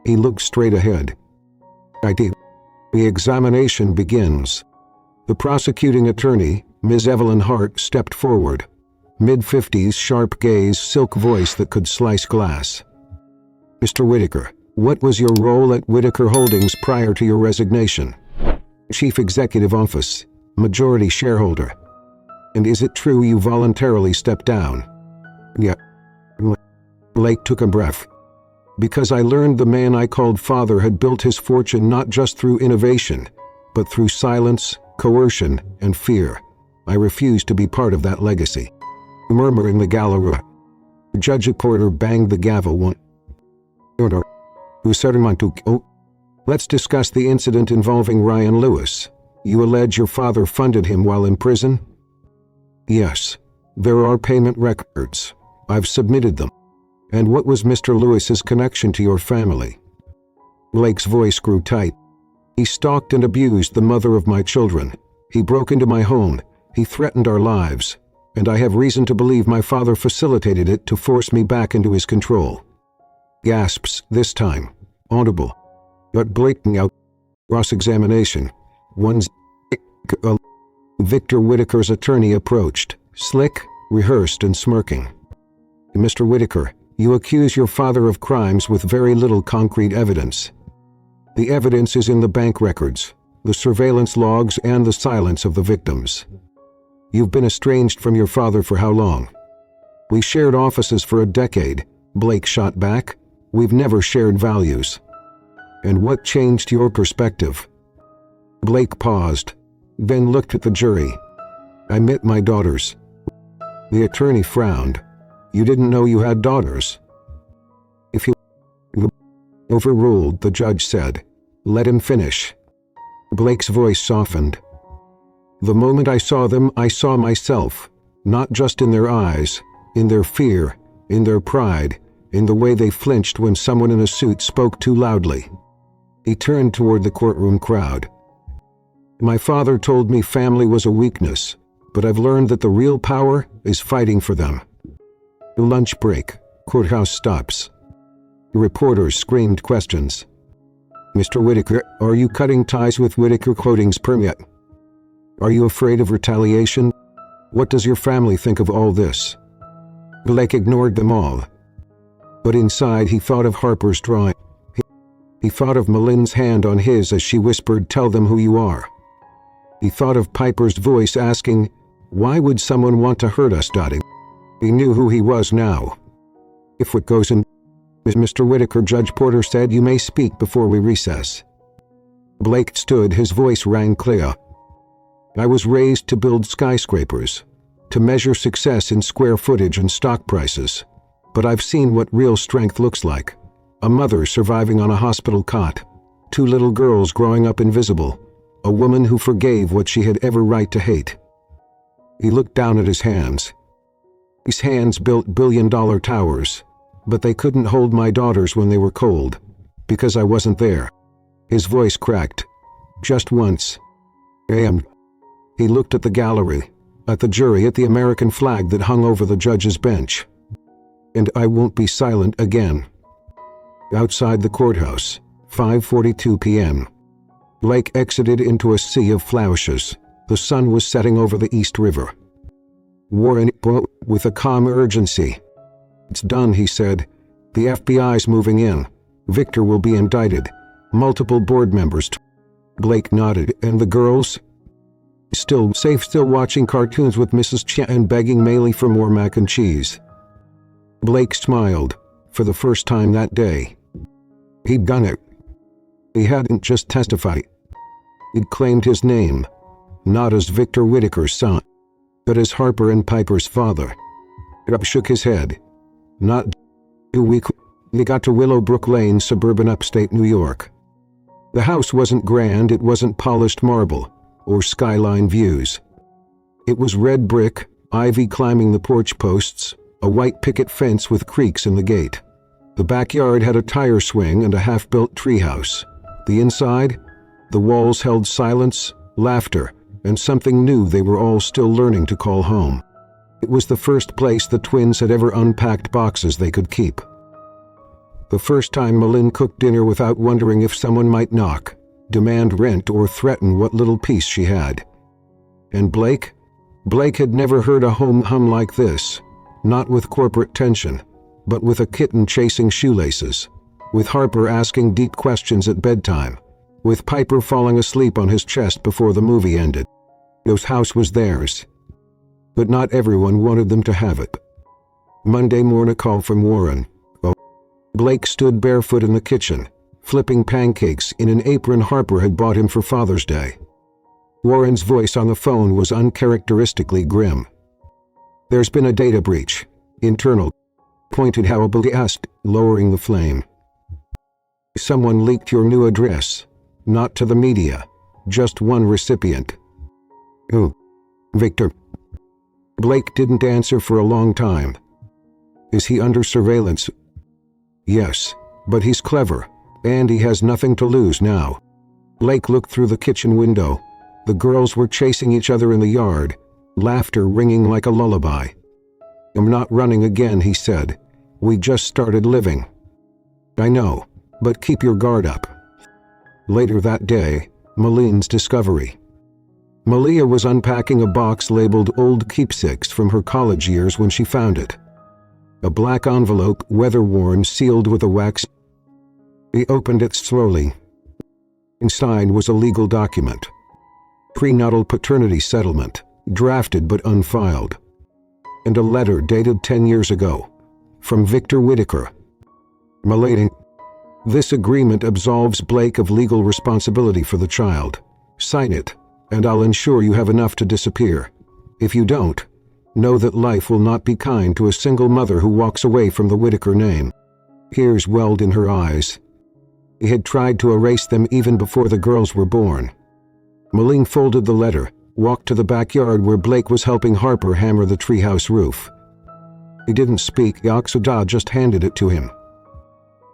He looked straight ahead. I do. The examination begins. The prosecuting attorney, Ms. Evelyn Hart, stepped forward. Mid-50s, sharp gaze, silk voice that could slice glass. Mr. Whitaker, what was your role at Whitaker Holdings prior to your resignation? Chief Executive Office, majority shareholder. And is it true you voluntarily stepped down? Yeah. Blake took a breath. Because I learned the man I called father had built his fortune not just through innovation, but through silence, coercion, and fear. I refused to be part of that legacy. Murmuring the gallery. Judge Porter banged the gavel once. Let's discuss the incident involving Ryan Lewis. You allege your father funded him while in prison? Yes. There are payment records. I've submitted them. And what was Mr. Lewis's connection to your family? Blake's voice grew tight. He stalked and abused the mother of my children. He broke into my home. He threatened our lives. And I have reason to believe my father facilitated it to force me back into his control. Gasps, this time. Audible. But blinking out. Cross-examination. Victor Whitaker's attorney approached, slick, rehearsed, and smirking. Mr. Whitaker, you accuse your father of crimes with very little concrete evidence. The evidence is in the bank records, the surveillance logs, and the silence of the victims. You've been estranged from your father for how long? We shared offices for a decade, Blake shot back. We've never shared values. And what changed your perspective? Blake paused, then looked at the jury. I met my daughters. The attorney frowned. You didn't know you had daughters? If you overruled, the judge said. Let him finish. Blake's voice softened. The moment I saw them, I saw myself, not just in their eyes, in their fear, in their pride, in the way they flinched when someone in a suit spoke too loudly. He turned toward the courtroom crowd. My father told me family was a weakness, but I've learned that the real power is fighting for them. Lunch break. Courthouse stops. Reporters screamed questions. Mr. Whitaker, are you cutting ties with Whitaker Holdings permit? Are you afraid of retaliation? What does your family think of all this? Blake ignored them all. But inside he thought of Harper's drawing. He thought of Malin's hand on his as she whispered, tell them who you are. He thought of Piper's voice asking, why would someone want to hurt us, Dottie? He knew who he was now. If what goes in, Mr. Whitaker, Judge Porter said, you may speak before we recess. Blake stood, his voice rang clear. I was raised to build skyscrapers, to measure success in square footage and stock prices. But I've seen what real strength looks like. A mother surviving on a hospital cot, 2 little girls growing up invisible, a woman who forgave what she had every right to hate. He looked down at his hands. His hands built billion-dollar towers, but they couldn't hold my daughters when they were cold, because I wasn't there. His voice cracked. Just once. He looked at the gallery, at the jury, at the American flag that hung over the judge's bench. And I won't be silent again. Outside the courthouse, 5:42 p.m. Blake exited into a sea of flashes. The sun was setting over the East River. Warren, with a calm urgency. It's done, he said. The FBI's moving in. Victor will be indicted. Multiple board members. Blake nodded. And the girls? Still safe, still watching cartoons with Mrs. Chia and begging Maylie for more mac and cheese. Blake smiled, for the first time that day. He'd done it. He hadn't just testified. He'd claimed his name, not as Victor Whitaker's son, but as Harper and Piper's father. Rob shook his head. Not 2 weeks. They got to Willowbrook Lane, suburban upstate New York. The house wasn't grand, it wasn't polished marble or skyline views. It was red brick, ivy climbing the porch posts, a white picket fence with creaks in the gate. The backyard had a tire swing and a half-built treehouse. The inside? The walls held silence, laughter, and something new they were all still learning to call home. It was the first place the twins had ever unpacked boxes they could keep. The first time Malin cooked dinner without wondering if someone might knock, demand rent, or threaten what little peace she had. And Blake? Blake had never heard a home hum like this, not with corporate tension, but with a kitten chasing shoelaces, with Harper asking deep questions at bedtime, with Piper falling asleep on his chest before the movie ended. This house was theirs. But not everyone wanted them to have it. Monday morning call from Warren. Blake stood barefoot in the kitchen, flipping pancakes in an apron Harper had bought him for Father's Day. Warren's voice on the phone was uncharacteristically grim. "There's been a data breach. Internal," pointed Howell asked, lowering the flame. "Someone leaked your new address. Not to the media. Just one recipient." "Who?" "Victor." Blake didn't answer for a long time. "Is he under surveillance?" "Yes, but he's clever, and he has nothing to lose now." Blake looked through the kitchen window. The girls were chasing each other in the yard, laughter ringing like a lullaby. "I'm not running again," he said. "We just started living." "I know, but keep your guard up." Later that day, Malin's discovery. Malia was unpacking a box labeled Old Keepsakes from her college years when she found it. A black envelope, weather-worn, sealed with a wax. He opened it slowly. Inside was a legal document. Prenatal paternity settlement, drafted but unfiled. And a letter dated 10 years ago, from Victor Whitaker. "Milady, this agreement absolves Blake of legal responsibility for the child. Sign it, and I'll ensure you have enough to disappear. If you don't, know that life will not be kind to a single mother who walks away from the Whitaker name." Tears welled in her eyes. He had tried to erase them even before the girls were born. Malin folded the letter, walked to the backyard where Blake was helping Harper hammer the treehouse roof. He didn't speak. Yoxoda just handed it to him.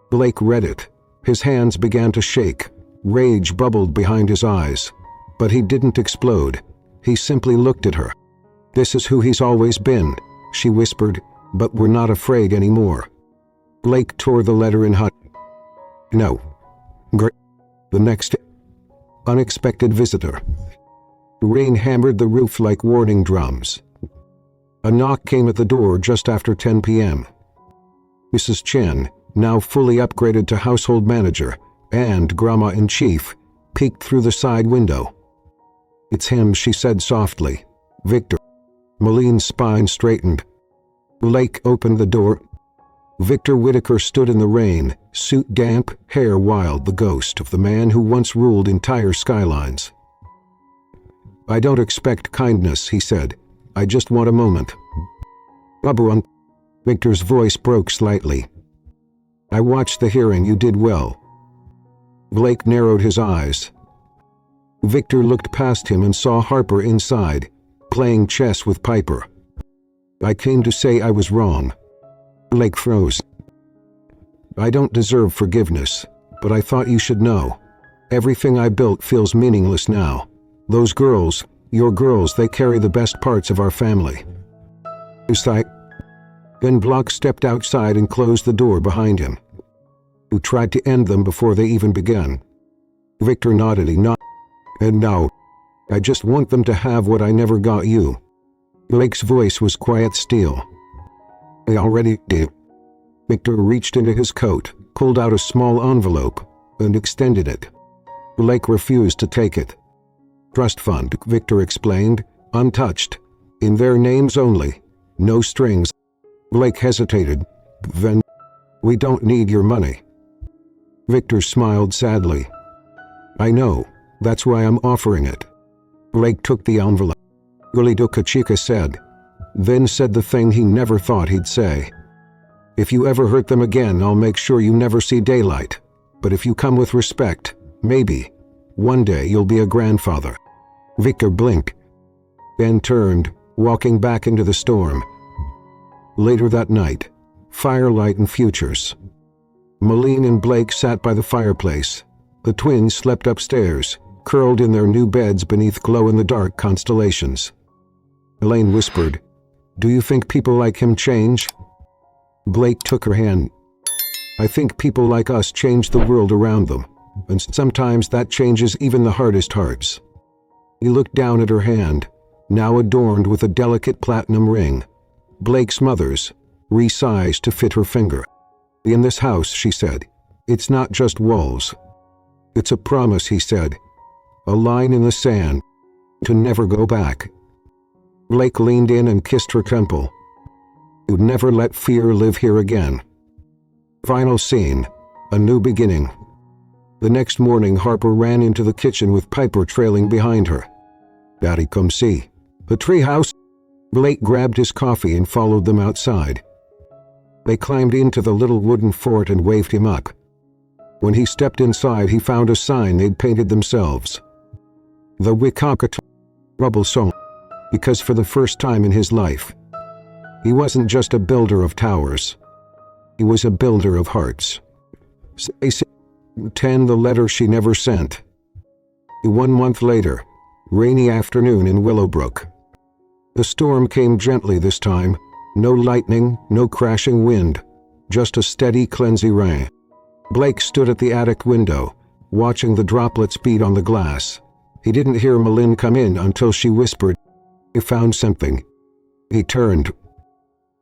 Blake read it. His hands began to shake. Rage bubbled behind his eyes. But he didn't explode. He simply looked at her. "This is who he's always been," she whispered, "but we're not afraid anymore." Blake tore the letter in half. "No." The next unexpected visitor. Rain hammered the roof like warning drums. A knock came at the door just after 10 p.m. Mrs. Chen, now fully upgraded to household manager and grandma-in-chief, peeked through the side window. "It's him," she said softly. "Victor." Malin's spine straightened. Blake opened the door. Victor Whitaker stood in the rain, suit damp, hair wild, the ghost of the man who once ruled entire skylines. "I don't expect kindness," he said. "I just want a moment." "Abuan." Victor's voice broke slightly. "I watched the hearing. You did well." Blake narrowed his eyes. Victor looked past him and saw Harper inside, playing chess with Piper. "I came to say I was wrong." Blake froze. "I don't deserve forgiveness, but I thought you should know. Everything I built feels meaningless now. Those girls, your girls, they carry the best parts of our family." Then Block stepped outside and closed the door behind him. "Who tried to end them before they even began." Victor nodded. He nodded. "And now, I just want them to have what I never got you." Blake's voice was quiet steel. "I already did." Victor reached into his coat, pulled out a small envelope, and extended it. Blake refused to take it. "Trust fund," Victor explained, "untouched. In their names only. No strings." Blake hesitated. "Then, we don't need your money." Victor smiled sadly. "I know. That's why I'm offering it." Blake took the envelope. Gulido Kachika said, then said the thing he never thought he'd say. If you ever hurt them again, I'll make sure you never see daylight. But if you come with respect, maybe, one day you'll be a grandfather." Victor blinked, then turned, walking back into the storm. Later that night, firelight and futures. Malene and Blake sat by the fireplace. The twins slept upstairs, curled in their new beds beneath glow-in-the-dark constellations. Elaine whispered, "Do you think people like him change?" Blake took her hand. "I think people like us change the world around them, and sometimes that changes even the hardest hearts." He looked down at her hand, now adorned with a delicate platinum ring. Blake's mother's, resized to fit her finger. "In this house," she said, "it's not just walls. It's a promise," he said. "A line in the sand, to never go back." Blake leaned in and kissed her temple. "You'd never let fear live here again." Final scene, a new beginning. The next morning, Harper ran into the kitchen with Piper trailing behind her. "Daddy, come see. The treehouse." Blake grabbed his coffee and followed them outside. They climbed into the little wooden fort and waved him up. When he stepped inside, he found a sign they'd painted themselves. "The Whitaker Rubble Song," because for the first time in his life, he wasn't just a builder of towers. He was a builder of hearts. 10 The letter she never sent. 1 month later, rainy afternoon in Willowbrook. The storm came gently this time. No lightning, no crashing wind, just a steady, cleansing rain. Blake stood at the attic window, watching the droplets beat on the glass. He didn't hear Malene come in until she whispered, "You found something." He turned.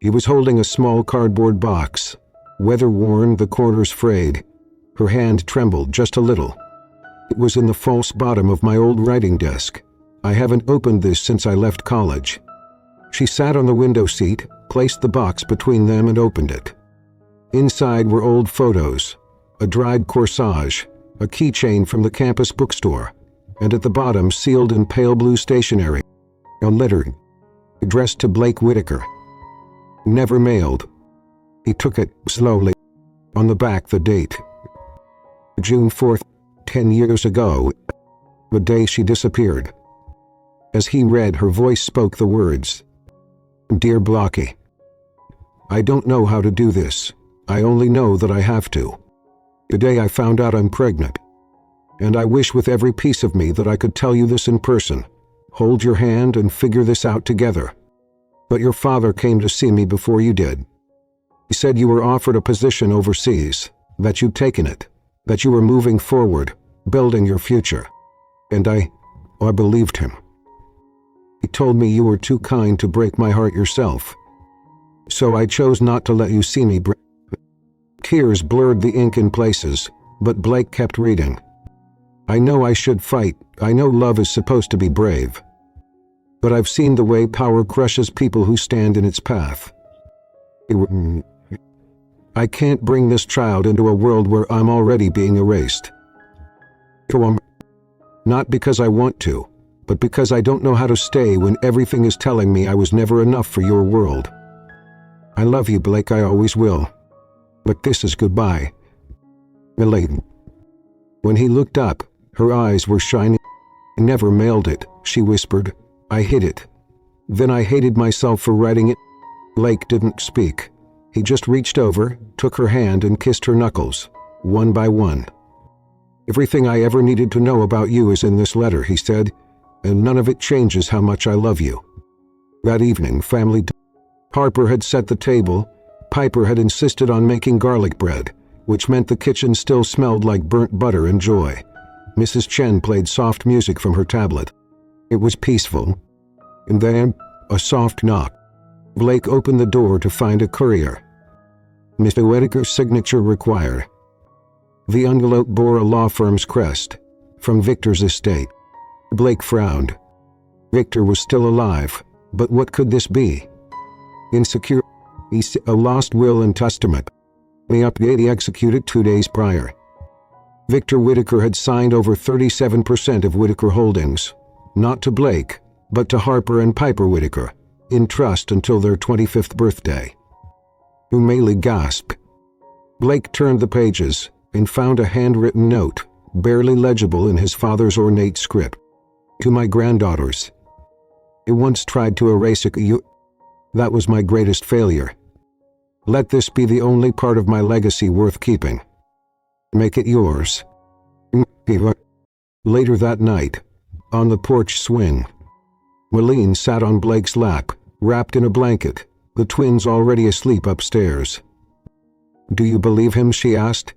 He was holding a small cardboard box, weather-worn, the corners frayed. Her hand trembled just a little. "It was in the false bottom of my old writing desk. I haven't opened this since I left college." She sat on the window seat, placed the box between them and opened it. Inside were old photos, a dried corsage, a keychain from the campus bookstore, and at the bottom, sealed in pale blue stationery, a letter addressed to Blake Whitaker. Never mailed. He took it slowly. On the back, the date. June 4th, 10 years ago, the day she disappeared. As he read, her voice spoke the words, "Dear Blocky, I don't know how to do this. I only know that I have to. Today I found out I'm pregnant. And I wish with every piece of me that I could tell you this in person, hold your hand and figure this out together. But your father came to see me before you did. He said you were offered a position overseas, that you'd taken it, that you were moving forward, building your future. And I believed him. He told me you were too kind to break my heart yourself. So I chose not to let you see me break." Tears blurred the ink in places, but Blake kept reading. "I know I should fight. I know love is supposed to be brave. But I've seen the way power crushes people who stand in its path. I can't bring this child into a world where I'm already being erased. Not because I want to, but because I don't know how to stay when everything is telling me I was never enough for your world. I love you, Blake, I always will. But this is goodbye. Elaine." When he looked up, her eyes were shining. "I never mailed it," she whispered. "I hid it. Then I hated myself for writing it." Blake didn't speak. He just reached over, took her hand and kissed her knuckles, one by one. "Everything I ever needed to know about you is in this letter," he said, "and none of it changes how much I love you." That evening, Harper had set the table. Piper had insisted on making garlic bread, which meant the kitchen still smelled like burnt butter and joy. Mrs. Chen played soft music from her tablet. It was peaceful. And then, a soft knock. Blake opened the door to find a courier. "Mr. Whitaker's signature required." The envelope bore a law firm's crest, from Victor's estate. Blake frowned. Victor was still alive, but what could this be? Insecure. A lost will and testament. The update executed 2 days prior. Victor Whitaker had signed over 37% of Whitaker Holdings, not to Blake, but to Harper and Piper Whitaker, in trust until their 25th birthday. Umayli gasped. Blake turned the pages and found a handwritten note, barely legible in his father's ornate script. To my granddaughters. I once tried to erase you. That was my greatest failure. Let this be the only part of my legacy worth keeping. Make it yours. Later that night, on the porch swing, Malene sat on Blake's lap, wrapped in a blanket, the twins already asleep upstairs. Do you believe him? She asked.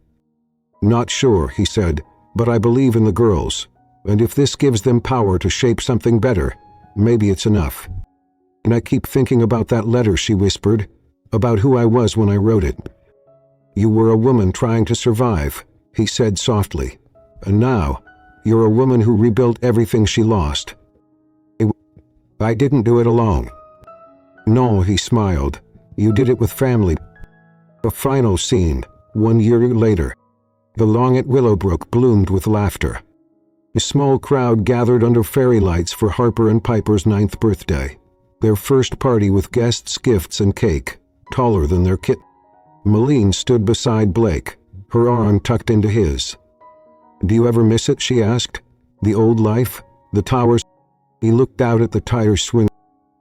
Not sure, he said, but I believe in the girls, and if this gives them power to shape something better, maybe it's enough. And I keep thinking about that letter, she whispered, about who I was when I wrote it. You were a woman trying to survive, he said softly, and now, you're a woman who rebuilt everything she lost. I didn't do it alone. No, he smiled. You did it with family. A final scene, 1 year later. The lawn at Willowbrook bloomed with laughter. A small crowd gathered under fairy lights for Harper and Piper's 9th birthday. Their first party with guests, gifts, and cake, taller than their kit. Malene stood beside Blake, her arm tucked into his. Do you ever miss it? She asked. The old life? The towers? He looked out at the tire swing.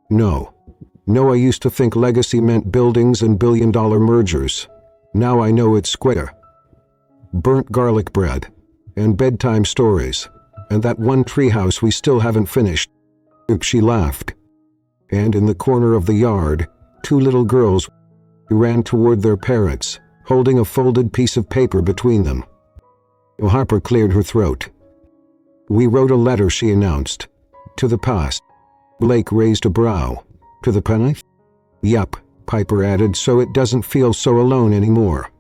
No. No, I used to think legacy meant buildings and billion-dollar mergers. Now I know it's square. Burnt garlic bread, and bedtime stories, and that one treehouse we still haven't finished. She laughed. And in the corner of the yard, 2 little girls ran toward their parents, holding a folded piece of paper between them. Harper cleared her throat. We wrote a letter, she announced. To the past. Blake raised a brow. To the past? Yup, Piper added, so it doesn't feel so alone anymore.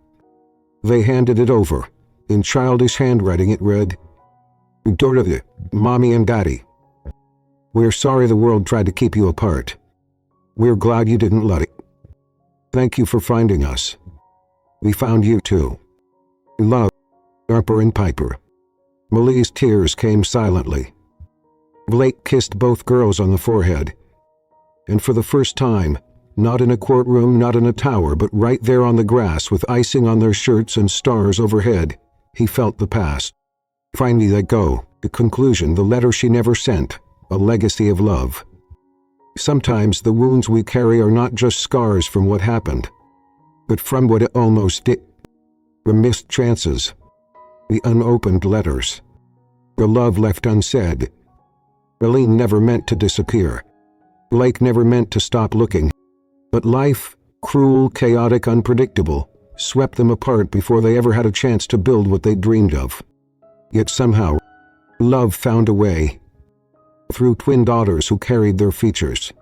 They handed it over. In childish handwriting it read, Dorothy, Mommy and Daddy. We're sorry the world tried to keep you apart. We're glad you didn't let it. Thank you for finding us. We found you too. Love, Harper and Piper. Malene's tears came silently. Blake kissed both girls on the forehead. And for the first time, not in a courtroom, not in a tower, but right there on the grass with icing on their shirts and stars overhead, he felt the past. Finally let go, the conclusion, the letter she never sent, a legacy of love. Sometimes the wounds we carry are not just scars from what happened, but from what it almost did. The missed chances, the unopened letters, the love left unsaid. Malene never meant to disappear. Blake never meant to stop looking. But life, cruel, chaotic, unpredictable, swept them apart before they ever had a chance to build what they dreamed of. Yet somehow, love found a way. Through twin daughters who carried their features.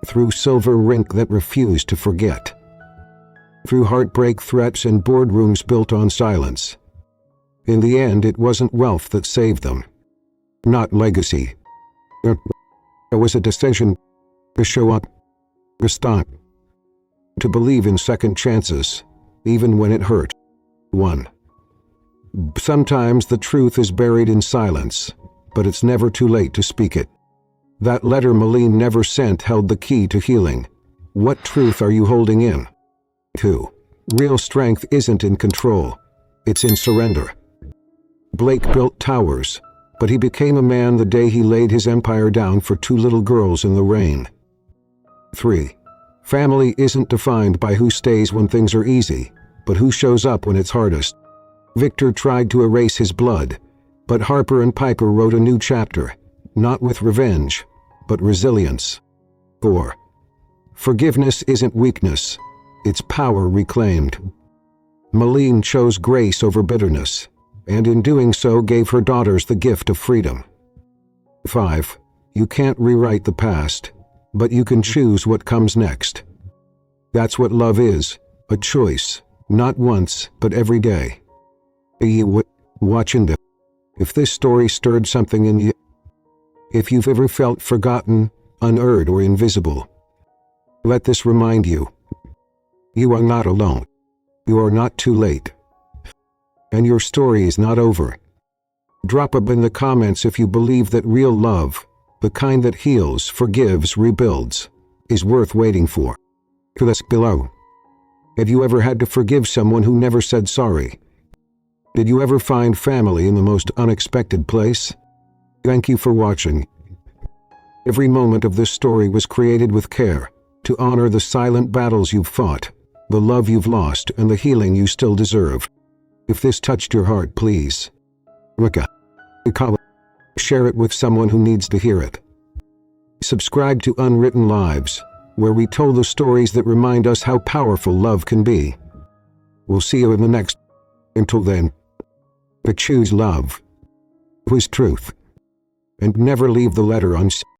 Through silver rink that refused to forget. Through heartbreak, threats, and boardrooms built on silence. In the end, it wasn't wealth that saved them. Not legacy. It was a decision to show up, to stop, to believe in second chances, even when it hurt. 1. Sometimes the truth is buried in silence, but it's never too late to speak it. That letter Malene never sent held the key to healing. What truth are you holding in? 2. Real strength isn't in control, it's in surrender. Blake built towers, but he became a man the day he laid his empire down for 2 little girls in the rain. 3. Family isn't defined by who stays when things are easy, but who shows up when it's hardest. Victor tried to erase his blood, but Harper and Piper wrote a new chapter, not with revenge, but resilience. 4. Forgiveness isn't weakness, it's power reclaimed. Malene chose grace over bitterness, and in doing so gave her daughters the gift of freedom. 5. You can't rewrite the past, but you can choose what comes next. That's what love is, a choice, not once, but every day. You watching this. If this story stirred something in you, if you've ever felt forgotten, unheard, or invisible, let this remind you. You are not alone. You are not too late. And your story is not over. Drop up in the comments if you believe that real love, the kind that heals, forgives, rebuilds, is worth waiting for. To us below. Have you ever had to forgive someone who never said sorry? Did you ever find family in the most unexpected place? Thank you for watching. Every moment of this story was created with care, to honor the silent battles you've fought, the love you've lost, and the healing you still deserve. If this touched your heart, please share it with someone who needs to hear it. Subscribe to Unwritten Lives, where we tell the stories that remind us how powerful love can be. We'll see you in the next. Until then, choose love, choose truth, and never leave the letter unsaid.